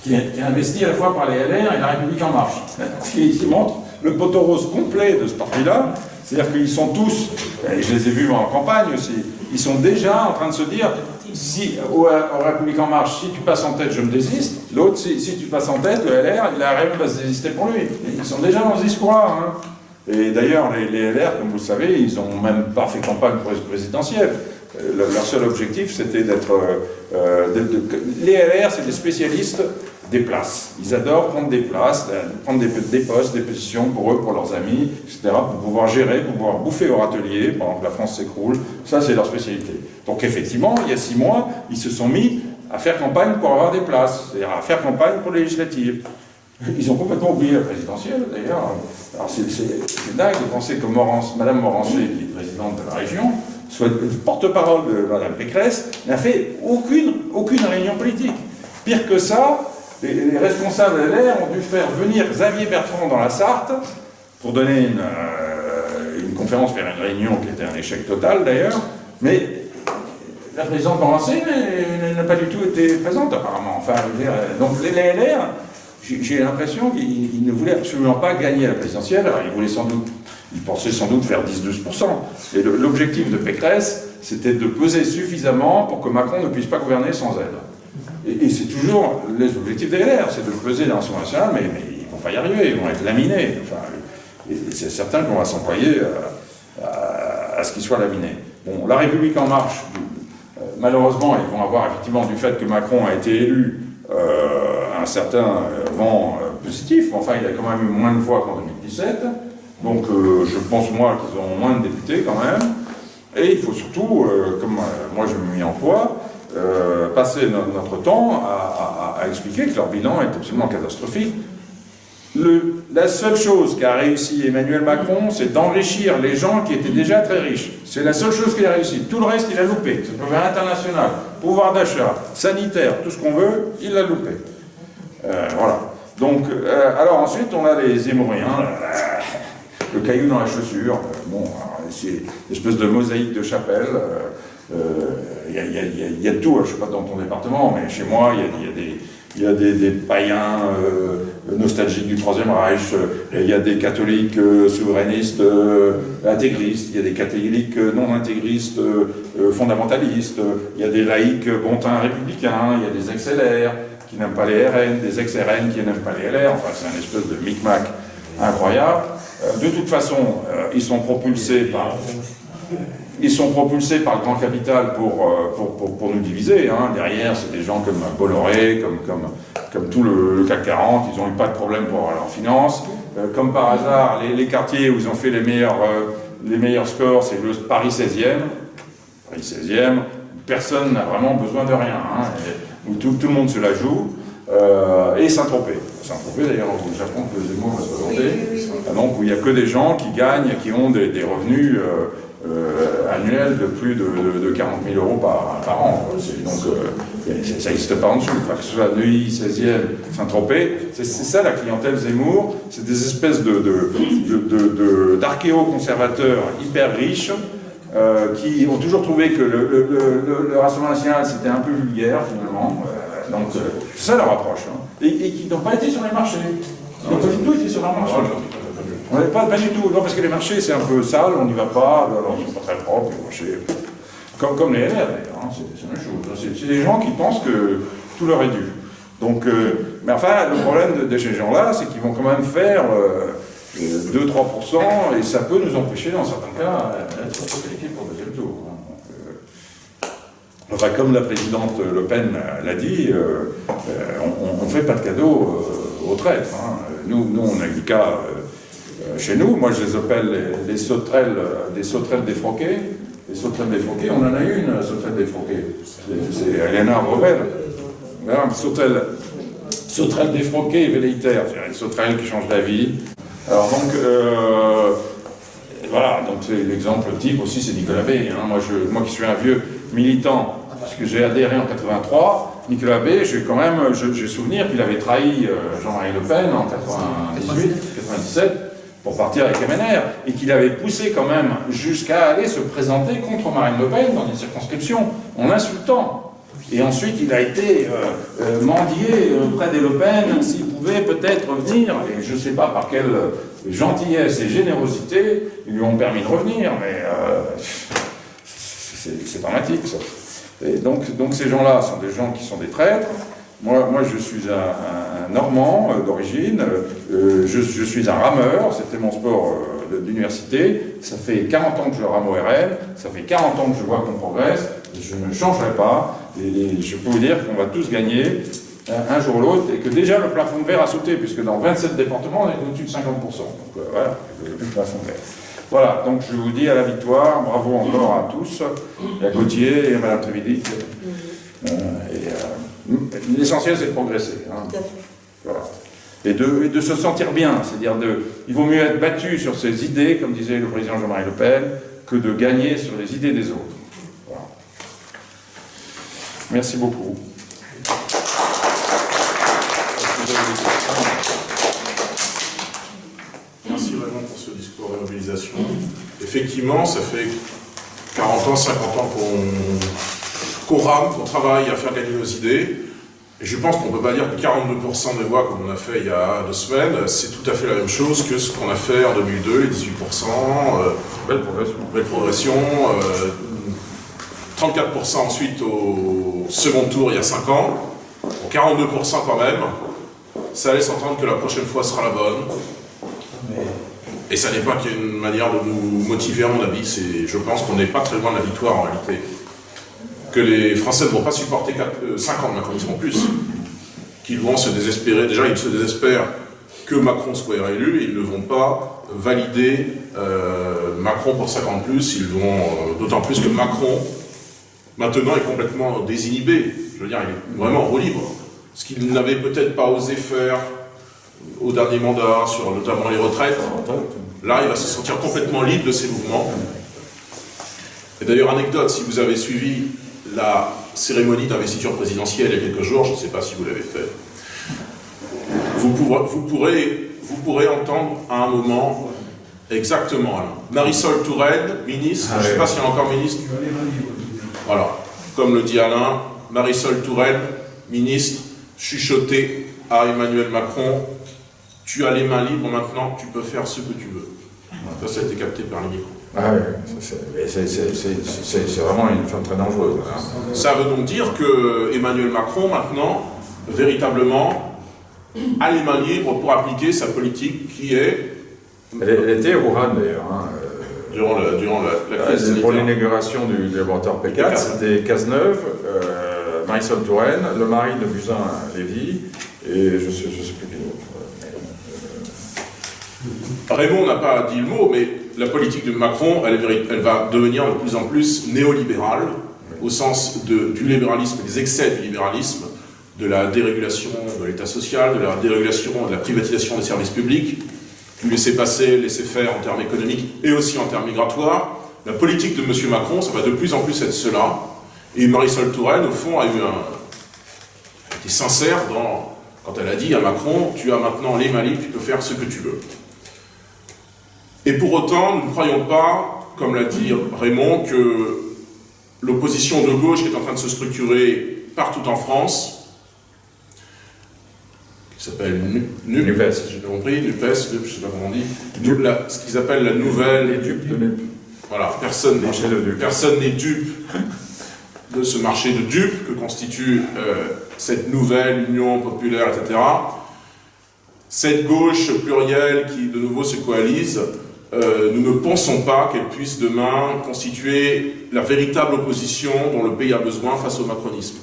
qui est investi à la fois par les LR et la République en marche. Ce qui montre le poteau rose complet de ce parti-là, c'est-à-dire qu'ils sont tous, et je les ai vus en campagne aussi, ils sont déjà en train de se dire, si au République en marche, si tu passes en tête, je me désiste. L'autre, si tu passes en tête, le LR, il arrive à se désister pour lui. Ils sont déjà dans ce discours-là. Hein. Et d'ailleurs, les LR, comme vous le savez, ils n'ont même pas fait campagne présidentielle. Leur seul objectif, c'était d'être... les LR, c'est des spécialistes des places. Ils adorent prendre des places, prendre des postes, des positions pour eux, pour leurs amis, etc., pour pouvoir gérer, pour pouvoir bouffer au râtelier pendant que la France s'écroule. Ça, c'est leur spécialité. Donc effectivement, il y a 6 mois, ils se sont mis à faire campagne pour avoir des places, c'est-à-dire à faire campagne pour les législatives. Ils ont complètement oublié la présidentielle, d'ailleurs. Alors c'est dingue de penser que Madame Morancé, qui est présidente de la région, soit porte-parole de Madame Pécresse, n'a fait aucune réunion politique. Pire que ça, les responsables LR ont dû faire venir Xavier Bertrand dans la Sarthe pour donner une conférence, faire une réunion qui était un échec total d'ailleurs, mais la présidente Morancé n'a pas du tout été présente apparemment. Enfin, donc les LR, j'ai l'impression qu'ils ne voulaient absolument pas gagner la présidentielle, alors ils pensaient sans doute faire 10-12%. Et l'objectif de Pécresse, c'était de peser suffisamment pour que Macron ne puisse pas gouverner sans elle. Et c'est toujours les objectifs des LR, c'est de peser dans l'Assemblée nationale, mais ils ne vont pas y arriver, ils vont être laminés. Enfin, et c'est certain qu'on va s'employer à ce qu'ils soient laminés. Bon, La République En Marche, malheureusement, ils vont avoir effectivement, du fait que Macron a été élu, un certain vent positif, mais enfin, il a quand même eu moins de voix qu'en 2017. Donc, je pense, moi, qu'ils auront moins de députés quand même. Et il faut surtout, comme moi je m'y emploie, passer notre temps à expliquer que leur bilan est absolument catastrophique. La seule chose qu'a réussi Emmanuel Macron, c'est d'enrichir les gens qui étaient déjà très riches. C'est la seule chose qu'il a réussi. Tout le reste, il a loupé. C'est le pouvoir international, pouvoir d'achat, sanitaire, tout ce qu'on veut, il l'a loupé. Voilà. Donc, alors ensuite, on a les Zemmouriens, le caillou dans la chaussure. Bon, c'est une espèce de mosaïque de chapelle. Il y a tout, je ne sais pas dans ton département, mais chez moi, il y a des païens nostalgiques du Troisième Reich, il y a des catholiques souverainistes intégristes, il y a des catholiques non intégristes fondamentalistes, il y a des laïcs bon teint républicains, il y a des ex-LR qui n'aiment pas les RN, des ex-RN qui n'aiment pas les LR, enfin c'est un espèce de micmac incroyable. De toute façon, ils sont propulsés par le grand capital pour nous diviser. Hein. Derrière, c'est des gens comme Bolloré, comme tout le CAC 40, ils n'ont eu pas de problème pour avoir leurs finances. Comme par hasard, les quartiers où ils ont fait les meilleurs scores, c'est le Paris 16e. Paris 16e, personne n'a vraiment besoin de rien, hein, où tout le monde se la joue. Et Saint-Tropez. Saint-Tropez, d'ailleurs, au Japon, que Zemmour va se présenter. Donc, où il n'y a que des gens qui gagnent, qui ont des revenus annuels de plus de 40 000 euros par an. Donc, ça n'existe pas en dessous. Enfin, que ce soit Neuilly, 16e, Saint-Tropez, c'est ça la clientèle Zemmour. C'est des espèces d'archéo-conservateurs hyper riches qui ont toujours trouvé que le Rassemblement national, c'était un peu vulgaire, finalement. Donc, c'est ça leur approche. Hein. Et qui n'ont pas été sur les marchés. Ils n'ont pas du tout été sur les marchés. On n'est pas du tout. Non, parce que les marchés, c'est un peu sale, on n'y va pas, alors ils ne sont pas très propres, les marchés. Comme les LR, d'ailleurs, hein, c'est la même chose. C'est des gens qui pensent que tout leur est dû. Donc, mais enfin, le problème de ces gens-là, c'est qu'ils vont quand même faire 2-3%, et ça peut nous empêcher, dans certains cas, d'être qualifiés pour le deuxième tour. Enfin, comme la présidente Le Pen l'a dit, on ne fait pas de cadeaux aux traîtres. Hein. Nous, on a eu le cas chez nous. Moi, je les appelle des sauterelles défroquées. Les sauterelles défroquées, on en a eu une sauterelle défroquée. C'est Elena Brevel. Voilà, sauterelle défroquée et velléitaire. C'est une sauterelle qui change la vie. Alors donc, voilà, donc c'est l'exemple type aussi, c'est Nicolas B. Hein. Moi qui suis un vieux militant, parce que j'ai adhéré en 83, Nicolas B, j'ai souvenir qu'il avait trahi Jean-Marie Le Pen en 98, 97, pour partir avec MNR, et qu'il avait poussé quand même jusqu'à aller se présenter contre Marine Le Pen dans une circonscription, en insultant. Et ensuite, il a été mendié auprès des Le Pen s'il pouvait peut-être venir, et je ne sais pas par quelle gentillesse et générosité ils lui ont permis de revenir, mais c'est dramatique, ça. Et donc ces gens-là sont des gens qui sont des traîtres. Moi je suis un Normand d'origine, je suis un rameur, c'était mon sport d'université, ça fait 40 ans que je rame au RN, ça fait 40 ans que je vois qu'on progresse, je ne changerai pas, et je peux vous dire qu'on va tous gagner un jour ou l'autre, et que déjà le plafond de verre a sauté, puisque dans 27 départements, on est au-dessus de 50%. Donc voilà, le plafond de verre. Voilà, donc je vous dis à la victoire, bravo encore à tous, et à Gauthier et à Madame Trévidic. L'essentiel, c'est de progresser. Hein. Voilà. Et de se sentir bien, c'est-à-dire il vaut mieux être battu sur ses idées, comme disait le président Jean-Marie Le Pen, que de gagner sur les idées des autres. Voilà. Merci beaucoup.
Merci vraiment pour ce discours de mobilisation. Effectivement, ça fait 40 ans, 50 ans qu'on rame, qu'on travaille à faire gagner nos idées. Et je pense qu'on ne peut pas dire que 42% des voix, comme on a fait il y a 2 semaines, c'est tout à fait la même chose que ce qu'on a fait en 2002, les 18%.
Belle progression.
Belle progression. 34% ensuite au second tour il y a 5 ans. Donc 42% quand même. Ça laisse entendre que la prochaine fois sera la bonne. Et ça n'est pas qu'une manière de nous motiver, à mon avis. Je pense qu'on n'est pas très loin de la victoire, en réalité. Que les Français ne vont pas supporter 5 ans de macronisme en plus. Qu'ils vont se désespérer. Déjà, ils se désespèrent que Macron soit réélu, et ils ne vont pas valider Macron pour 5 ans de plus. Ils vont, d'autant plus que Macron, maintenant, est complètement désinhibé. Je veux dire, il est vraiment en roue libre. Ce qu'il n'avait peut-être pas osé faire au dernier mandat, sur notamment les retraites, là, il va se sentir complètement libre de ses mouvements. Et d'ailleurs, anecdote, si vous avez suivi la cérémonie d'investiture présidentielle il y a quelques jours, je ne sais pas si vous l'avez fait, vous pourrez entendre à un moment exactement, alors, Marisol Touraine, ministre, je ne sais pas s'il y a encore ministre, voilà, comme le dit Alain, Marisol Touraine, ministre, chuchoter à Emmanuel Macron, tu as les mains libres maintenant, tu peux faire ce que tu veux. Ça a été capté par les micros.
Ah oui, c'est vraiment une femme très dangereuse. Hein.
Ça veut donc dire que Emmanuel Macron, maintenant, véritablement, a les mains libres pour appliquer sa politique qui est...
Elle était à Wuhan d'ailleurs. Hein.
Durant la crise sanitaire.
Pour l'inauguration du laboratoire P4, c'était Cazeneuve, Marisol Touraine, le mari de Buzyn Lévy, et je sais plus qui d'autre.
Raymond n'a pas dit le mot, mais la politique de Macron, elle va devenir de plus en plus néolibérale, au sens du libéralisme, des excès du libéralisme, de la dérégulation de l'État social, de la dérégulation, de la privatisation des services publics, du laisser-passer, laisser-faire en termes économiques et aussi en termes migratoires. La politique de M. Macron, ça va de plus en plus être cela. Et Marisol Touraine, au fond, a été sincère quand elle a dit à Macron, tu as maintenant les mains libres, tu peux faire ce que tu veux. Et pour autant, nous ne croyons pas, comme l'a dit Raymond, que l'opposition de gauche qui est en train de se structurer partout en France, qui s'appelle NUPES, si j'ai bien compris, NUPES, je ne sais pas comment on dit, ce qu'ils appellent la nouvelle...
Les dupes de NUP.
Voilà, personne n'est dupe de ce marché de dupes que constitue cette nouvelle Union populaire, etc. Cette gauche plurielle qui, de nouveau, se coalise, nous ne pensons pas qu'elle puisse demain constituer la véritable opposition dont le pays a besoin face au macronisme.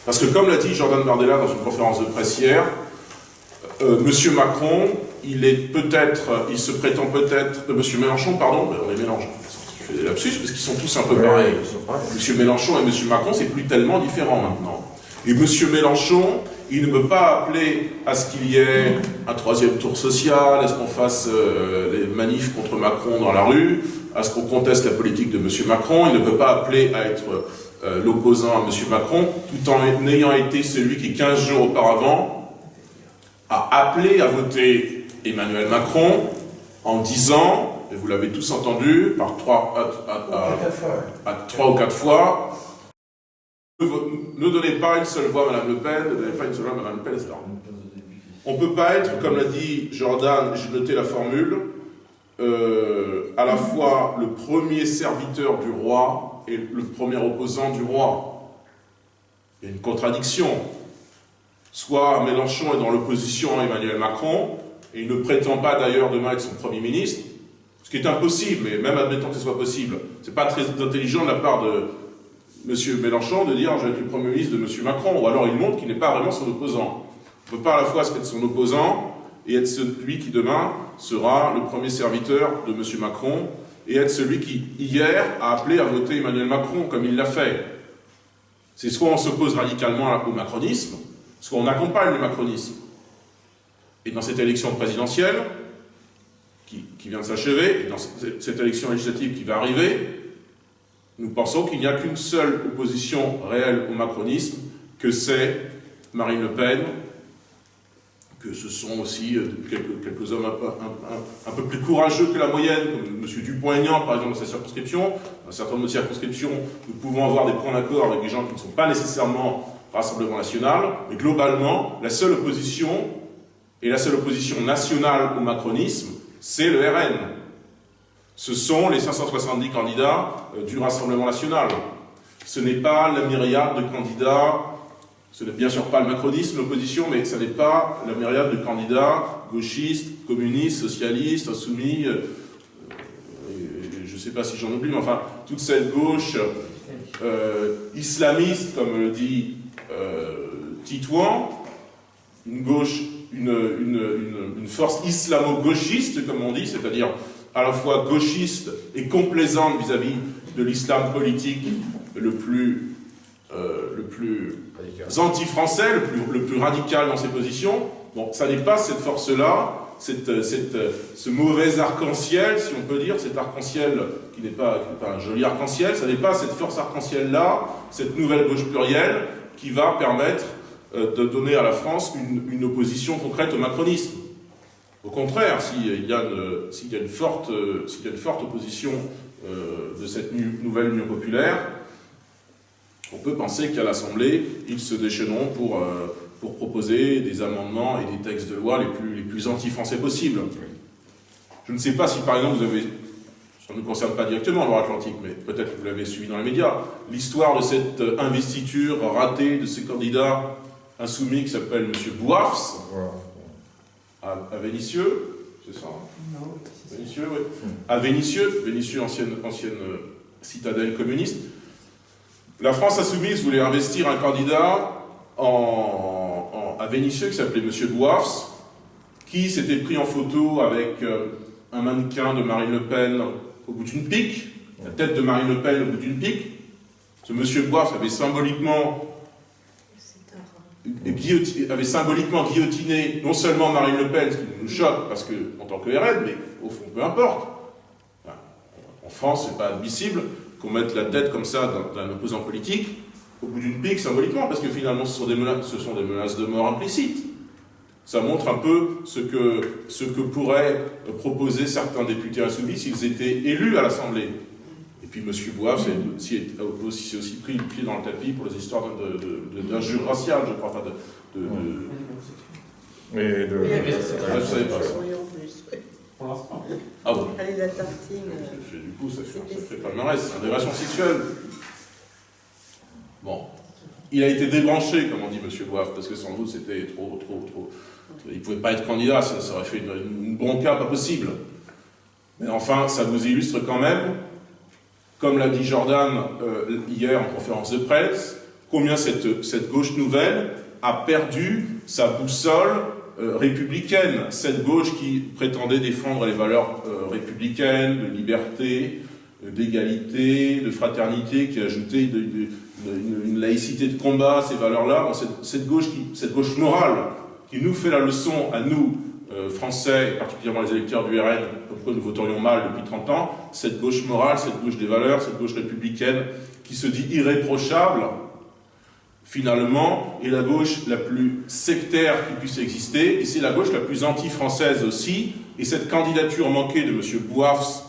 Parce que, comme l'a dit Jordan Bardella dans une conférence de presse hier, M. Macron, il se prétend peut-être... M. Mélenchon, pardon, on les mélange. Je fais des lapsus parce qu'ils sont tous un peu pareils. M. Mélenchon et M. Macron, c'est plus tellement différent maintenant. Et M. Mélenchon, il ne peut pas appeler à ce qu'il y ait un troisième tour social, à ce qu'on fasse les manifs contre Macron dans la rue, à ce qu'on conteste la politique de M. Macron. Il ne peut pas appeler à être l'opposant à M. Macron, tout en ayant été celui qui, 15 jours auparavant, a appelé à voter Emmanuel Macron en disant, et vous l'avez tous entendu, par 3 ou 4 fois, ne donnez pas une seule voix à Mme Le Pen, ne donnez pas une seule voix à Mme Le Pen, etc. On ne peut pas être, comme l'a dit Jordan, j'ai noté la formule, à la fois le premier serviteur du roi et le premier opposant du roi. Il y a une contradiction. Soit Mélenchon est dans l'opposition à Emmanuel Macron, et il ne prétend pas d'ailleurs demain être son Premier ministre, ce qui est impossible, mais même admettons que ce soit possible, c'est pas très intelligent de la part de M. Mélenchon de dire « je vais être le Premier ministre de M. Macron », ou alors il montre qu'il n'est pas vraiment son opposant. On ne peut pas à la fois être son opposant et être celui qui demain sera le premier serviteur de M. Macron, et être celui qui, hier, a appelé à voter Emmanuel Macron, comme il l'a fait. C'est soit on s'oppose radicalement au macronisme, soit on accompagne le macronisme. Et dans cette élection présidentielle, qui vient de s'achever, et dans cette élection législative qui va arriver, nous pensons qu'il n'y a qu'une seule opposition réelle au macronisme, que c'est Marine Le Pen, que ce sont aussi quelques hommes un peu plus courageux que la moyenne, comme M. Dupont-Aignan, par exemple, dans sa circonscription. Dans un certain nombre de circonscriptions, nous pouvons avoir des points d'accord avec des gens qui ne sont pas nécessairement Rassemblement National, mais globalement, la seule opposition, et la seule opposition nationale au macronisme, c'est le RN. Ce sont les 570 candidats du Rassemblement National. Ce n'est pas la myriade de candidats Ce n'est bien sûr pas le macronisme, l'opposition, mais ça n'est pas la myriade de candidats gauchistes, communistes, socialistes, insoumis, je ne sais pas si j'en oublie, mais enfin, toute cette gauche islamiste, comme le dit Titouan, une gauche, une force islamo-gauchiste, comme on dit, c'est-à-dire à la fois gauchiste et complaisante vis-à-vis de l'islam politique le plus anti-français, le plus radical dans ses positions. Bon, ça n'est pas cette force-là, ce mauvais arc-en-ciel, si on peut dire, cet arc-en-ciel qui n'est pas un joli arc-en-ciel, ça n'est pas cette force arc-en-ciel-là, cette nouvelle gauche plurielle, qui va permettre de donner à la France une opposition concrète au macronisme. Au contraire, s'il y a une forte opposition de cette nouvelle Union populaire, on peut penser qu'à l'Assemblée, ils se déchaîneront pour proposer des amendements et des textes de loi les plus anti-français possibles. Je ne sais pas si, par exemple, vous avez, ça ne nous concerne pas directement, Loire-Atlantique, mais peut-être que vous l'avez suivi dans les médias, l'histoire de cette investiture ratée de ces candidats insoumis qui s'appelle M. Bouafs, à Vénissieux, c'est ça hein?
Non,
Vénissieux, oui. À Vénissieux, ancienne citadelle communiste. La France insoumise voulait investir un candidat à Vénissieux qui s'appelait M. Bouafs, qui s'était pris en photo avec un mannequin de Marine Le Pen au bout d'une pique, la tête de Marine Le Pen au bout d'une pique. Ce M. Bouafs avait symboliquement guillotiné non seulement Marine Le Pen, ce qui nous choque parce que, en tant que RN, mais au fond, peu importe. Enfin, en France, c'est pas admissible qu'on mette la tête comme ça d'un opposant politique au bout d'une pique symboliquement, parce que finalement, ce sont des menaces de mort implicites. Ça montre un peu ce que pourraient proposer certains députés insoumis s'ils étaient élus à l'Assemblée. Et puis M. Bouafs s'est aussi pris le pied dans le tapis pour les histoires d'injures raciales, je crois. Enfin,
Mais de...
je savais pas ça.
Oui, en plus, oui.
Pour l'instant.
Ah bon.
Allez, la tartine.
Du coup, ça fait palmarès, c'est une agression sexuelle. Bon. Il a été débranché, comme on dit M. Bouafs, parce que sans doute c'était trop. Il ne pouvait pas être candidat, ça aurait fait une bronca pas possible. Mais enfin, ça vous illustre quand même, comme l'a dit Jordan hier en conférence de presse, combien cette gauche nouvelle a perdu sa boussole républicaine. Cette gauche qui prétendait défendre les valeurs républicaines, de liberté, d'égalité, de fraternité, qui ajoutait une laïcité de combat à ces valeurs-là. Bon, cette gauche morale qui nous fait la leçon à nous, Français, et particulièrement les électeurs du RN, pourquoi nous voterions mal depuis 30 ans, cette gauche morale, cette gauche des valeurs, cette gauche républicaine, qui se dit irréprochable, finalement, est la gauche la plus sectaire qui puisse exister, et c'est la gauche la plus anti-française aussi, et cette candidature manquée de M. Bouafs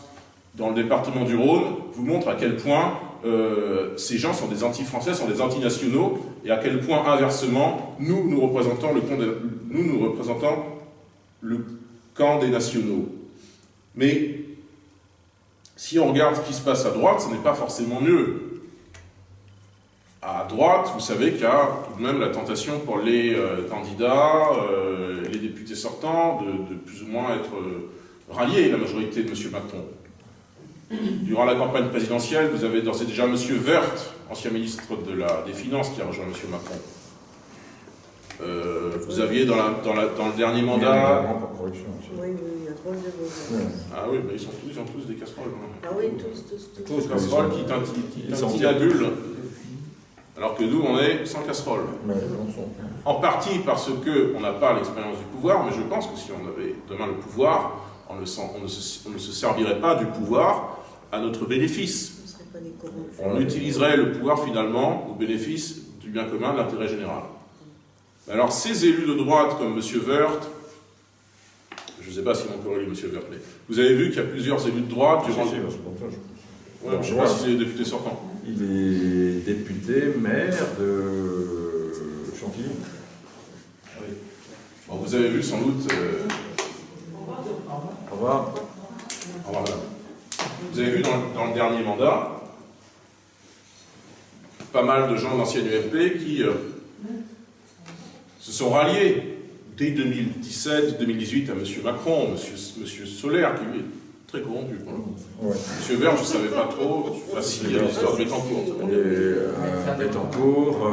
dans le département du Rhône vous montre à quel point ces gens sont des anti-français, sont des anti-nationaux, et à quel point, inversement, nous représentons le camp des nationaux. Mais si on regarde ce qui se passe à droite, ce n'est pas forcément mieux. À droite, vous savez qu'il y a tout de même la tentation pour les candidats, les députés sortants, de plus ou moins être ralliés, la majorité de M. Macron. Durant la campagne présidentielle, vous avez d'ores et déjà M. Woerth, ancien ministre des Finances, qui a rejoint M. Macron. Vous aviez dans le dernier mandat...
Oui, il y a drôle de beau.
Ah oui, ils ont tous des casseroles.
Ah oui, tous.
Tous casseroles qui tintinabulent. Alors que nous, on est sans casserole. En partie parce qu'on n'a pas l'expérience du pouvoir, mais je pense que si on avait demain le pouvoir, on ne se servirait pas du pouvoir à notre bénéfice.
On ne serait pas des corrompus.
On utiliserait le pouvoir finalement au bénéfice du bien commun, de l'intérêt général. Alors ces élus de droite comme M. Woerth, je ne sais pas si on peut relire M. Woerth, mais vous avez vu qu'il y a plusieurs élus de droite durant... je ne sais pas si c'est les députés sortants.
Il est député, maire de Chantilly.
Oui. Bon, vous avez vu sans doute...
Au revoir.
Au revoir, madame. Vous avez vu dans le dernier mandat, pas mal de gens d'ancienne UMP qui sont ralliés dès 2017-2018 à M. Macron, M. Solaire, qui lui est très corrompu.
Ouais.
M. Vert, je ne savais pas trop, je ne sais pas s'il y a l'histoire de Bettencourt.
Bettencourt,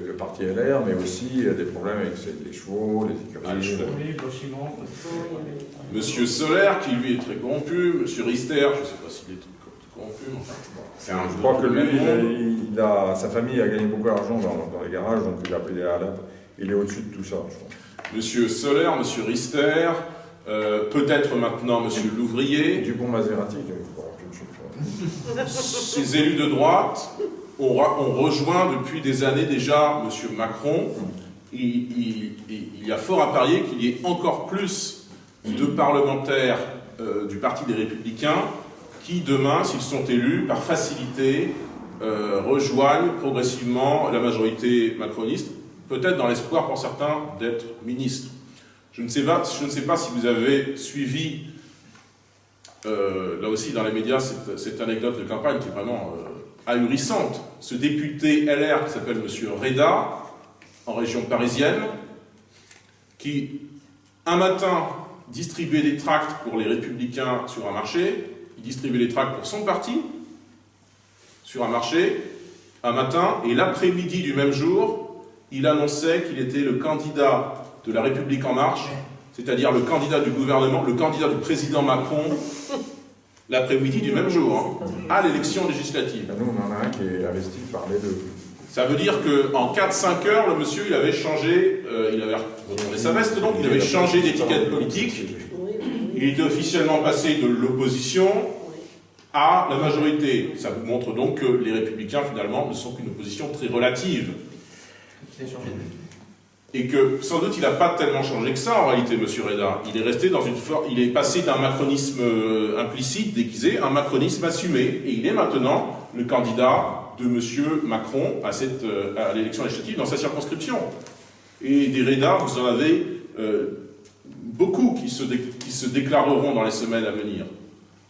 le parti LR, mais aussi des problèmes avec les chevaux, les écuries.
M. Solaire, qui lui est très corrompu, M. Rister, je ne sais pas s'il est corrompu, enfin,
Je crois que lui, sa famille a gagné beaucoup d'argent dans les garages, donc il a payé à la... Il est au-dessus de tout ça, je crois.
M. Solaire, M. Rister, peut-être maintenant M. Louvrier.
Dupont Maserati, qui est corrompu de chez
Ces élus de droite ont rejoint depuis des années déjà M. Macron. Il y a fort à parier qu'il y ait encore plus de parlementaires du Parti des Républicains qui, demain, s'ils sont élus, par facilité, rejoignent progressivement la majorité macroniste, peut-être dans l'espoir pour certains d'être ministres. Je ne sais pas si vous avez suivi, là aussi dans les médias, cette anecdote de campagne qui est vraiment ahurissante. Ce député LR qui s'appelle M. Reda, en région parisienne, qui, un matin, distribuait des tracts pour les Républicains sur un marché, il distribuait des tracts pour son parti, sur un marché, un matin, et l'après-midi du même jour, il annonçait qu'il était le candidat de la République En Marche, c'est-à-dire le candidat du gouvernement, le candidat du président Macron, l'après-midi du même jour, à l'élection législative.
Nous, on en a un qui est investi par les deux.
Ça veut dire qu'en 4-5 heures, le monsieur, il avait changé, il avait retourné sa veste, donc il avait changé d'étiquette politique. Il était officiellement passé de l'opposition à la majorité. Ça vous montre donc que les Républicains, finalement, ne sont qu'une opposition très relative. Et que, sans doute, il n'a pas tellement changé que ça, en réalité, M. Reda. Il est resté dans il est passé d'un macronisme implicite, déguisé, à un macronisme assumé. Et il est maintenant le candidat de M. Macron à l'élection législative dans sa circonscription. Et des Reda, vous en avez beaucoup qui se déclareront dans les semaines à venir.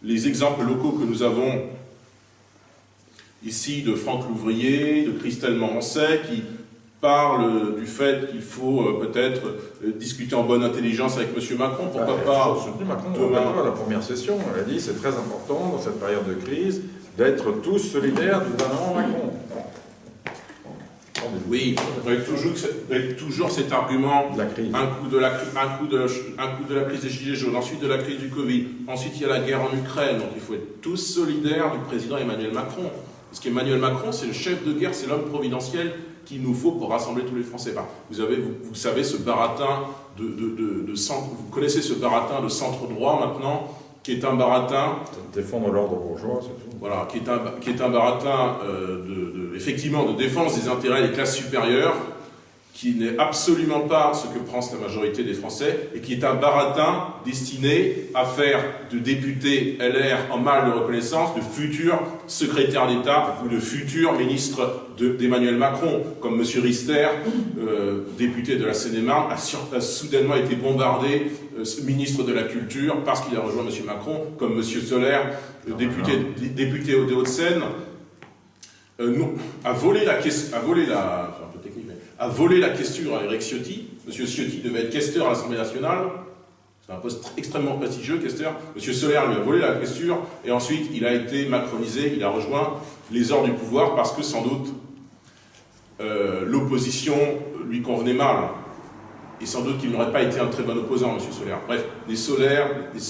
Les exemples locaux que nous avons ici de Franck Louvrier, de Christelle Morancet, qui parle du fait qu'il faut peut-être discuter en bonne intelligence avec M. Macron, pourquoi pas
Macron,
demain.
à la première session, elle a dit c'est très important dans cette période de crise d'être tous solidaires du gouvernement Macron.
Oui, avec toujours cet argument,
La crise.
un coup de la crise des Gilets jaunes, ensuite de la crise du Covid, ensuite il y a la guerre en Ukraine, donc il faut être tous solidaires du président Emmanuel Macron. Parce qu'Emmanuel Macron, c'est le chef de guerre, c'est l'homme providentiel qu'il nous faut pour rassembler tous les Français. Enfin, vous savez ce baratin de centre, vous connaissez ce baratin de centre droit maintenant, qui est un baratin...
Défendre l'ordre bourgeois, c'est tout.
Voilà, qui est un baratin effectivement de défense des intérêts des classes supérieures, qui n'est absolument pas ce que pense la majorité des Français, et qui est un baratin destiné à faire de députés LR en mal de reconnaissance de futurs secrétaires d'État ou de futurs ministres d'Emmanuel Macron, comme M. Rister, député de la Seine-et-Marne, a soudainement été bombardé ministre de la Culture parce qu'il a rejoint M. Macron, comme M. Solaire, député des Hauts-de-Seine, a volé la questure à Éric Ciotti. M. Ciotti devait être questeur à l'Assemblée nationale. C'est un poste extrêmement prestigieux, questeur. M. Solaire lui a volé la questure et ensuite il a été macronisé, il a rejoint les ordres du pouvoir parce que sans doute l'opposition lui convenait mal. Et sans doute qu'il n'aurait pas été un très bon opposant, M. Solaire. Bref, des Solaires, des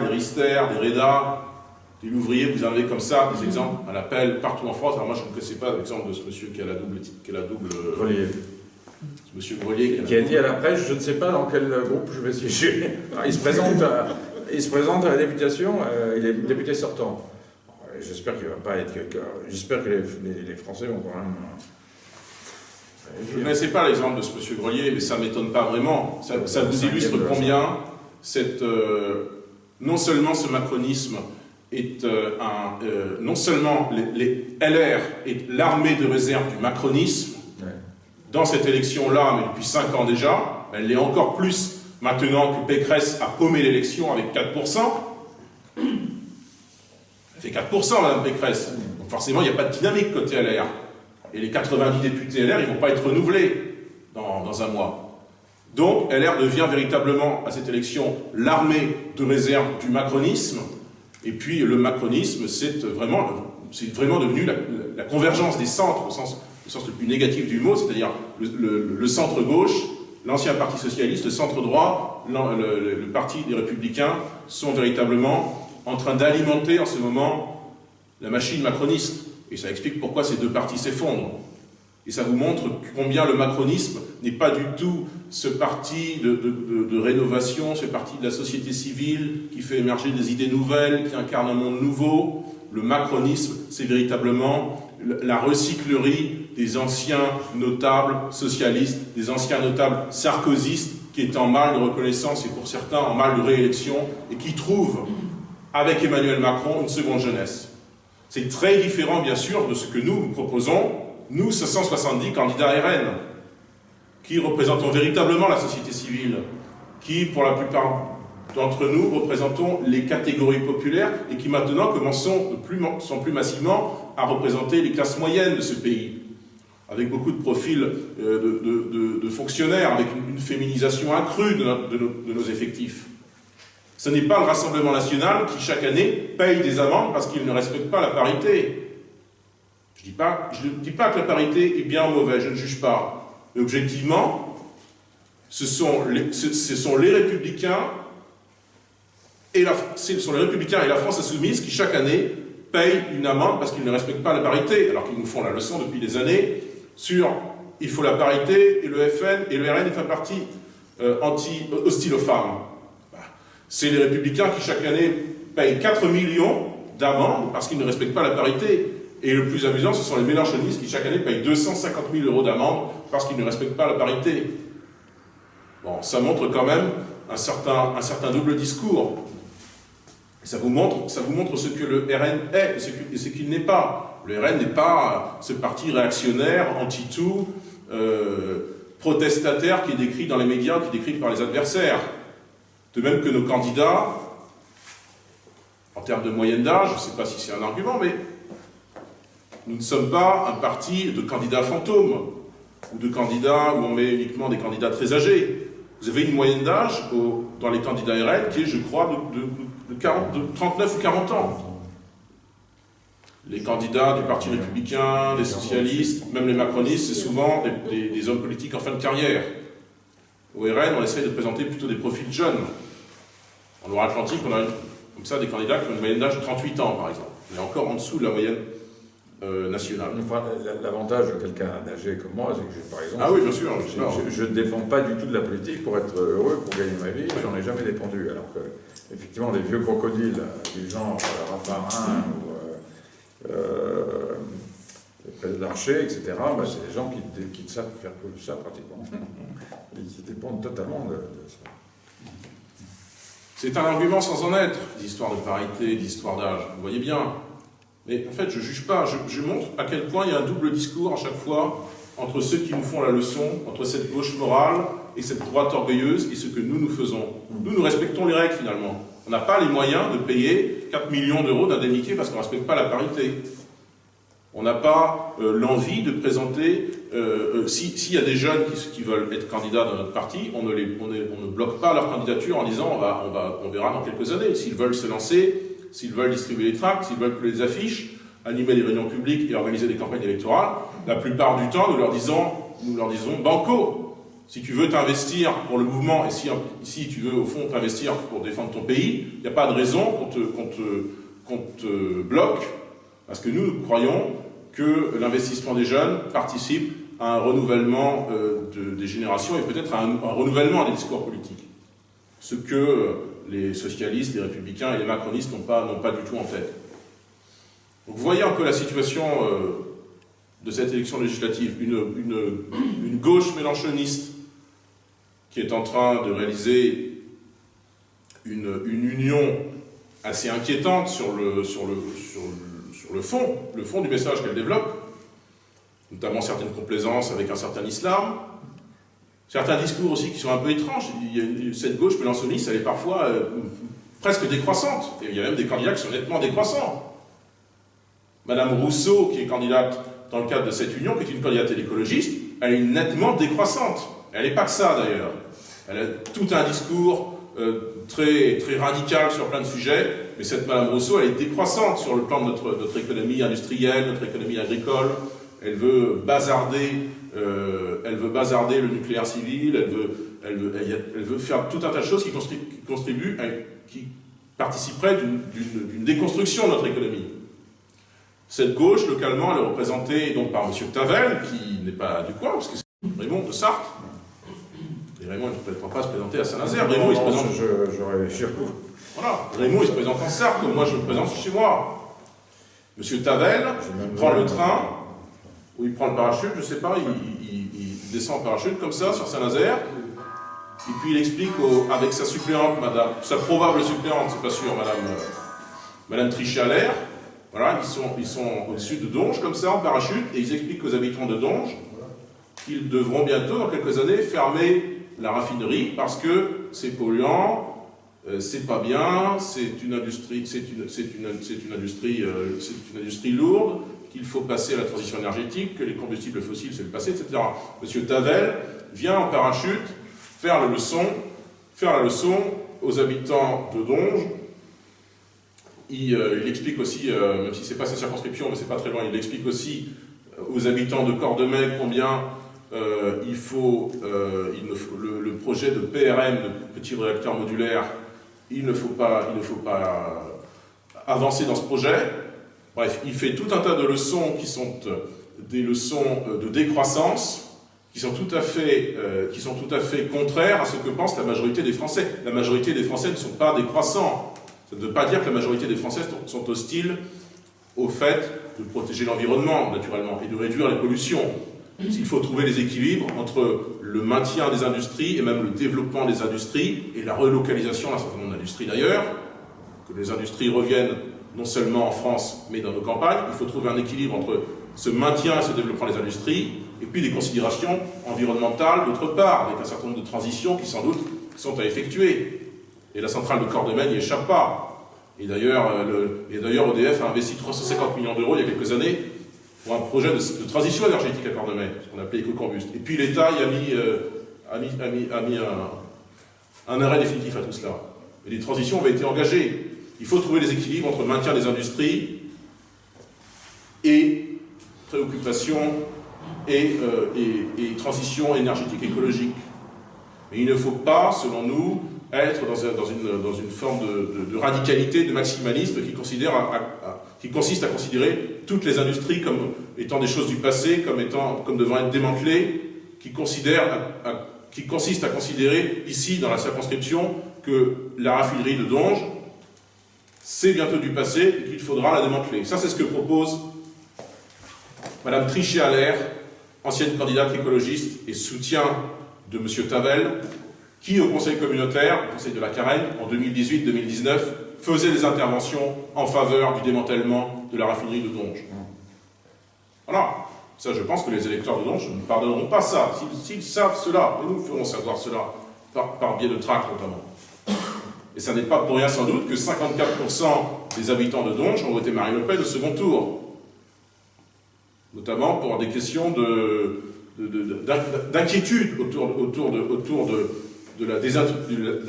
Rister, des Reda, des Louvrier, vous en avez comme ça des exemples à l'appel partout en France. Alors moi je ne connaissais pas l'exemple de ce monsieur qui a la double
Grelier.
Monsieur Grelier
Qui a dit à la presse, je ne sais pas dans quel groupe je vais siéger. Il se présente à la députation, il est député sortant. J'espère qu'il va pas être quelqu'un. J'espère que les Français vont quand même.
Je ne connaissais pas l'exemple de ce monsieur Grelier, mais ça ne m'étonne pas vraiment. Ça vous illustre combien non seulement ce macronisme est non seulement les LR est l'armée de réserve du macronisme, dans cette élection-là, mais depuis 5 ans déjà, elle l'est encore plus maintenant que Pécresse a paumé l'élection avec 4%. Elle fait 4%, Mme Pécresse. Donc forcément, il n'y a pas de dynamique côté LR. Et les 90 députés LR, ils ne vont pas être renouvelés dans un mois. Donc LR devient véritablement, à cette élection, l'armée de réserve du macronisme, et puis le macronisme, c'est vraiment devenu la convergence des centres, au sens le plus négatif du mot, c'est-à-dire le centre-gauche, l'ancien parti socialiste, le centre-droit, le parti des Républicains sont véritablement en train d'alimenter en ce moment la machine macroniste. Et ça explique pourquoi ces deux partis s'effondrent. Et ça vous montre combien le macronisme n'est pas du tout ce parti de rénovation, ce parti de la société civile qui fait émerger des idées nouvelles, qui incarne un monde nouveau. Le macronisme, c'est véritablement la recyclerie des anciens notables socialistes, des anciens notables sarkozystes qui étaient en mal de reconnaissance et pour certains en mal de réélection et qui trouvent, avec Emmanuel Macron, une seconde jeunesse. C'est très différent, bien sûr, de ce que nous proposons, nous, 570 candidats RN, qui représentons véritablement la société civile, qui, pour la plupart d'entre nous, représentons les catégories populaires et qui maintenant sont plus massivement à représenter les classes moyennes de ce pays, avec beaucoup de profils de fonctionnaires, avec une féminisation accrue de nos effectifs. Ce n'est pas le Rassemblement national qui, chaque année, paye des amendes parce qu'il ne respecte pas la parité. Je ne dis pas que la parité est bien ou mauvaise, je ne juge pas. Mais objectivement, ce sont les Républicains et la France Insoumise qui, chaque année, payent une amende parce qu'ils ne respectent pas la parité, alors qu'ils nous font la leçon depuis des années sur « il faut la parité » et le FN et le RN est un parti hostile aux femmes. C'est les Républicains qui, chaque année, payent 4 millions d'amendes parce qu'ils ne respectent pas la parité. Et le plus amusant, ce sont les mélenchonistes qui, chaque année, payent 250 000 € d'amende parce qu'ils ne respectent pas la parité. Bon, ça montre quand même un certain double discours. Ça vous montre ce que le RN est et ce qu'il n'est pas. Le RN n'est pas ce parti réactionnaire, anti-tout, protestataire qui est décrit dans les médias, qui est décrit par les adversaires. De même que nos candidats, en termes de moyenne d'âge, je ne sais pas si c'est un argument, mais nous ne sommes pas un parti de candidats fantômes, ou de candidats où on met uniquement des candidats très âgés. Vous avez une moyenne d'âge dans les candidats RN qui est, je crois, de 39 ou 40 ans. Les candidats du Parti républicain, des socialistes, même les macronistes, c'est souvent des hommes politiques en fin de carrière. Au RN, on essaie de présenter plutôt des profils jeunes. En Loire-Atlantique, on a comme ça des candidats qui ont une moyenne d'âge de 38 ans, par exemple. On est encore en dessous de la moyenne nationale.
Enfin, l'avantage de quelqu'un âgé comme moi, c'est que, par exemple,
ah oui, bien sûr,
je ne défends pas du tout de la politique pour être heureux, pour gagner ma vie, j'en ai jamais dépendu. Alors que, effectivement, les vieux crocodiles, du genre Raffarin ou Larcher, etc., bah, c'est des gens qui ne savent faire que ça, pratiquement. Ils dépendent totalement de ça.
C'est un argument sans en être, d'histoire de parité, d'histoire d'âge, vous voyez bien. Mais en fait, je ne juge pas, je montre à quel point il y a un double discours à chaque fois entre ceux qui nous font la leçon, entre cette gauche morale et cette droite orgueilleuse et ce que nous faisons. Nous respectons les règles finalement. On n'a pas les moyens de payer 4 millions € d'indemnité parce qu'on ne respecte pas la parité. On n'a pas l'envie de présenter... S'il y a des jeunes qui veulent être candidats dans notre parti, on ne bloque pas leur candidature en disant on verra dans quelques années. S'ils veulent se lancer, s'ils veulent distribuer les tracts, s'ils veulent que les affiches, animer des réunions publiques et organiser des campagnes électorales, la plupart du temps, nous leur disons banco. Si tu veux t'investir pour le mouvement et si tu veux au fond t'investir pour défendre ton pays, il n'y a pas de raison qu'on te bloque, parce que nous croyons que l'investissement des jeunes participe à un renouvellement des générations et peut-être à un renouvellement des discours politiques. Ce que les socialistes, les républicains et les macronistes n'ont pas du tout en tête. Donc vous voyez un peu la situation de cette élection législative. Une gauche mélenchoniste qui est en train de réaliser une union assez inquiétante sur le fond du message qu'elle développe, notamment certaines complaisances avec un certain islam, certains discours aussi qui sont un peu étranges. Cette gauche mélenchoniste, elle est parfois presque décroissante, et il y a même des candidats qui sont nettement décroissants. Madame Rousseau, qui est candidate dans le cadre de cette union, qui est une candidate écologiste, elle est nettement décroissante. Elle n'est pas que ça, d'ailleurs. Elle a tout un discours très radical sur plein de sujets, mais cette Madame Rousseau, elle est décroissante sur le plan de notre économie industrielle, notre économie agricole. Elle veut bazarder le nucléaire civil, elle veut faire tout un tas de choses qui participeraient d'une déconstruction de notre économie. Cette gauche, localement, elle est représentée donc par M. Tavel, qui n'est pas du coin, parce que c'est Raymond de Sarthe. Et Raymond, il ne peut pas se présenter à Saint-Nazaire. Raymond, il se présente... Voilà, Raymond, il se présente en Sarthe, comme moi, je me présente chez moi. M. Tavel, il prend le train, ou il prend le parachute, je ne sais pas, il descend en parachute, comme ça, sur Saint-Nazaire, et puis il explique avec sa suppléante, sa probable suppléante, c'est pas sûr, Madame Trichet-Allaire. Voilà, ils sont au-dessus de Donge, comme ça, en parachute, et ils expliquent aux habitants de Donge qu'ils devront bientôt, dans quelques années, fermer la raffinerie, parce que c'est polluant, c'est pas bien, c'est une industrie lourde, qu'il faut passer à la transition énergétique, que les combustibles fossiles, c'est le passé, etc. Monsieur Tavel vient en parachute faire la leçon aux habitants de Donge. Il explique aussi, même si c'est pas sa circonscription, mais c'est pas très loin, il explique aussi aux habitants de Cordemais combien le projet de PRM, de petit réacteur modulaire, il ne faut pas avancer dans ce projet. Bref, il fait tout un tas de leçons qui sont des leçons de décroissance, qui sont tout à fait contraires à ce que pense la majorité des Français. La majorité des Français ne sont pas décroissants. Ça ne veut pas dire que la majorité des Français sont hostiles au fait de protéger l'environnement, naturellement, et de réduire les pollutions. Il faut trouver les équilibres entre le maintien des industries et même le développement des industries et la relocalisation d'un certain nombre d'industries d'ailleurs, que les industries reviennent non seulement en France, mais dans nos campagnes. Il faut trouver un équilibre entre ce maintien et ce développement des industries, et puis des considérations environnementales d'autre part, avec un certain nombre de transitions qui sans doute sont à effectuer. Et la centrale de Cordemais n'y échappe pas. Et d'ailleurs, EDF a investi 350 millions d'euros il y a quelques années pour un projet de transition énergétique à Cordemais, ce qu'on appelait Ecocombust. Et puis l'État y a mis un arrêt définitif à tout cela. Et les transitions avaient été engagées. Il faut trouver les équilibres entre le maintien des industries et préoccupation et transition énergétique écologique. Mais il ne faut pas, selon nous, être dans une forme de radicalité, de maximalisme qui consiste à considérer toutes les industries comme étant des choses du passé, comme devant être démantelées, qui consiste à considérer ici, dans la circonscription, que la raffinerie de Donge, c'est bientôt du passé et qu'il faudra la démanteler. Ça, c'est ce que propose Madame Trichet-Allaire, ancienne candidate écologiste et soutien de M. Tavel, qui, au Conseil communautaire, au Conseil de la Carène, en 2018-2019, faisait des interventions en faveur du démantèlement de la raffinerie de Donge. Voilà. Ça, je pense que les électeurs de Donge ne pardonneront pas ça. S'ils savent cela, et nous ferons savoir cela, par biais de tracts notamment. Et ça n'est pas pour rien sans doute que 54% des habitants de Donge ont voté Marine Le Pen au second tour. Notamment pour des questions d'inquiétude autour de la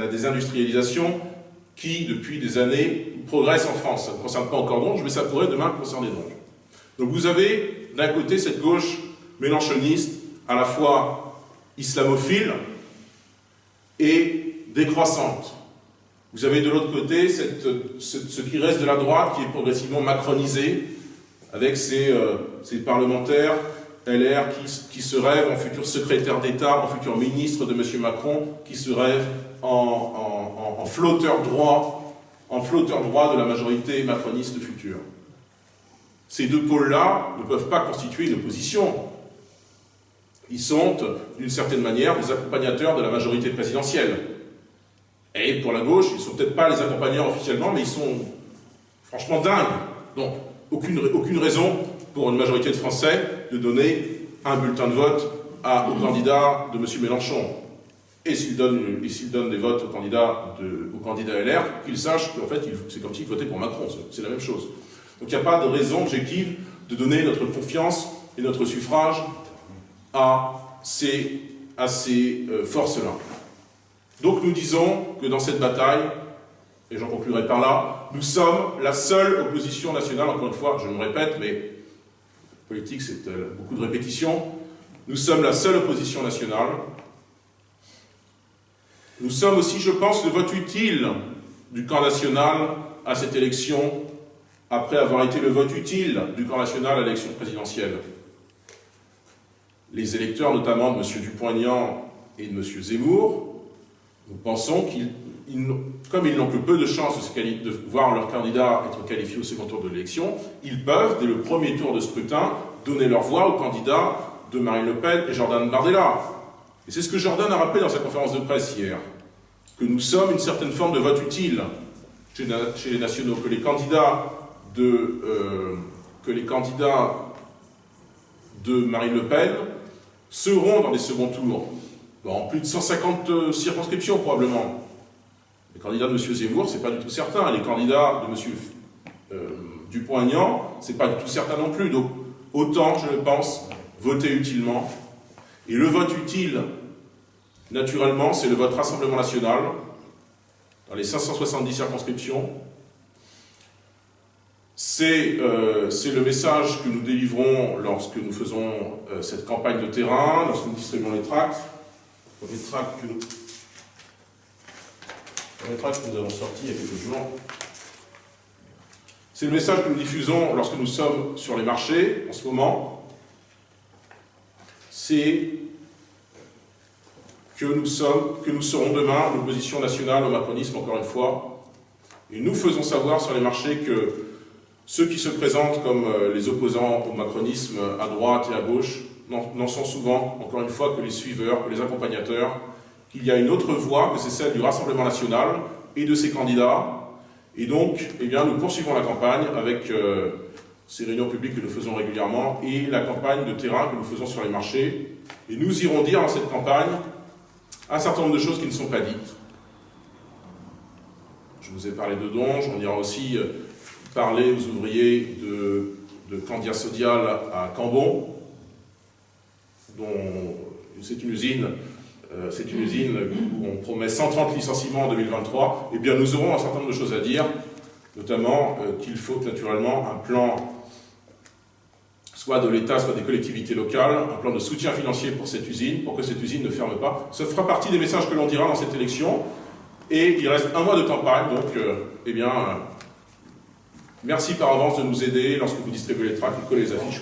désindustrialisation qui, depuis des années, progresse en France. Ça ne concerne pas encore Donge, mais ça pourrait demain concerner Donge. Donc vous avez, d'un côté, cette gauche mélenchoniste, à la fois islamophile et décroissante. Vous avez de l'autre côté ce qui reste de la droite, qui est progressivement macronisé, avec ces parlementaires LR qui se rêvent en futur secrétaire d'État, en futur ministre de M. Macron, qui se rêvent en flotteur droit de la majorité macroniste future. Ces deux pôles-là ne peuvent pas constituer une opposition. Ils sont, d'une certaine manière, des accompagnateurs de la majorité présidentielle. Et pour la gauche, ils ne sont peut-être pas les accompagnateurs officiellement, mais ils sont franchement dingues. Donc, aucune raison pour une majorité de Français de donner un bulletin de vote au candidat de M. Mélenchon. Et s'il donne des votes au candidat LR, qu'ils sachent qu'en fait, c'est comme s'ils votaient pour Macron. C'est la même chose. Donc il n'y a pas de raison objective de donner notre confiance et notre suffrage à ces forces-là. Donc nous disons que dans cette bataille, et j'en conclurai par là, nous sommes la seule opposition nationale, encore une fois, je me répète, mais politique c'est beaucoup de répétitions, nous sommes la seule opposition nationale. Nous sommes aussi, je pense, le vote utile du camp national à cette élection, après avoir été le vote utile du camp national à l'élection présidentielle. Les électeurs, notamment de M. Dupont-Aignan et de M. Zemmour, nous pensons comme ils n'ont que peu de chances de voir leur candidat être qualifié au second tour de l'élection, ils peuvent, dès le premier tour de scrutin, donner leur voix aux candidats de Marine Le Pen et Jordan Bardella. Et c'est ce que Jordan a rappelé dans sa conférence de presse hier, que nous sommes une certaine forme de vote utile chez les nationaux, que les candidats de Marine Le Pen seront dans les seconds tours, en plus de 150 circonscriptions probablement. Les candidats de M. Zemmour, c'est pas du tout certain. Les candidats de M. Dupont-Aignan, c'est pas du tout certain non plus. Donc, autant, je le pense, voter utilement. Et le vote utile, naturellement, c'est le vote Rassemblement National, dans les 570 circonscriptions. C'est le message que nous délivrons lorsque nous faisons cette campagne de terrain, lorsque nous distribuons les tracts. Les tracts que nous avons sortis il y a quelques jours. C'est le message que nous diffusons lorsque nous sommes sur les marchés, en ce moment. C'est que nous serons demain l'opposition nationale au macronisme, encore une fois. Et nous faisons savoir sur les marchés que ceux qui se présentent comme les opposants au macronisme à droite et à gauche n'en sont souvent, encore une fois, que les suiveurs, que les accompagnateurs, qu'il y a une autre voie que c'est celle du Rassemblement National et de ses candidats. Et donc, eh bien, nous poursuivons la campagne avec ces réunions publiques que nous faisons régulièrement et la campagne de terrain que nous faisons sur les marchés. Et nous irons dire dans cette campagne un certain nombre de choses qui ne sont pas dites. Je vous ai parlé de Donge, on ira aussi parler aux ouvriers de Candia Sodial à Cambon, dont c'est une usine où on promet 130 licenciements en 2023. Eh bien, nous aurons un certain nombre de choses à dire, notamment qu'il faut naturellement un plan, soit de l'État, soit des collectivités locales, un plan de soutien financier pour cette usine, pour que cette usine ne ferme pas. Ça fera partie des messages que l'on dira dans cette élection. Et il reste un mois de campagne, donc, eh bien, merci par avance de nous aider lorsque vous distribuez les tracts, les affiches.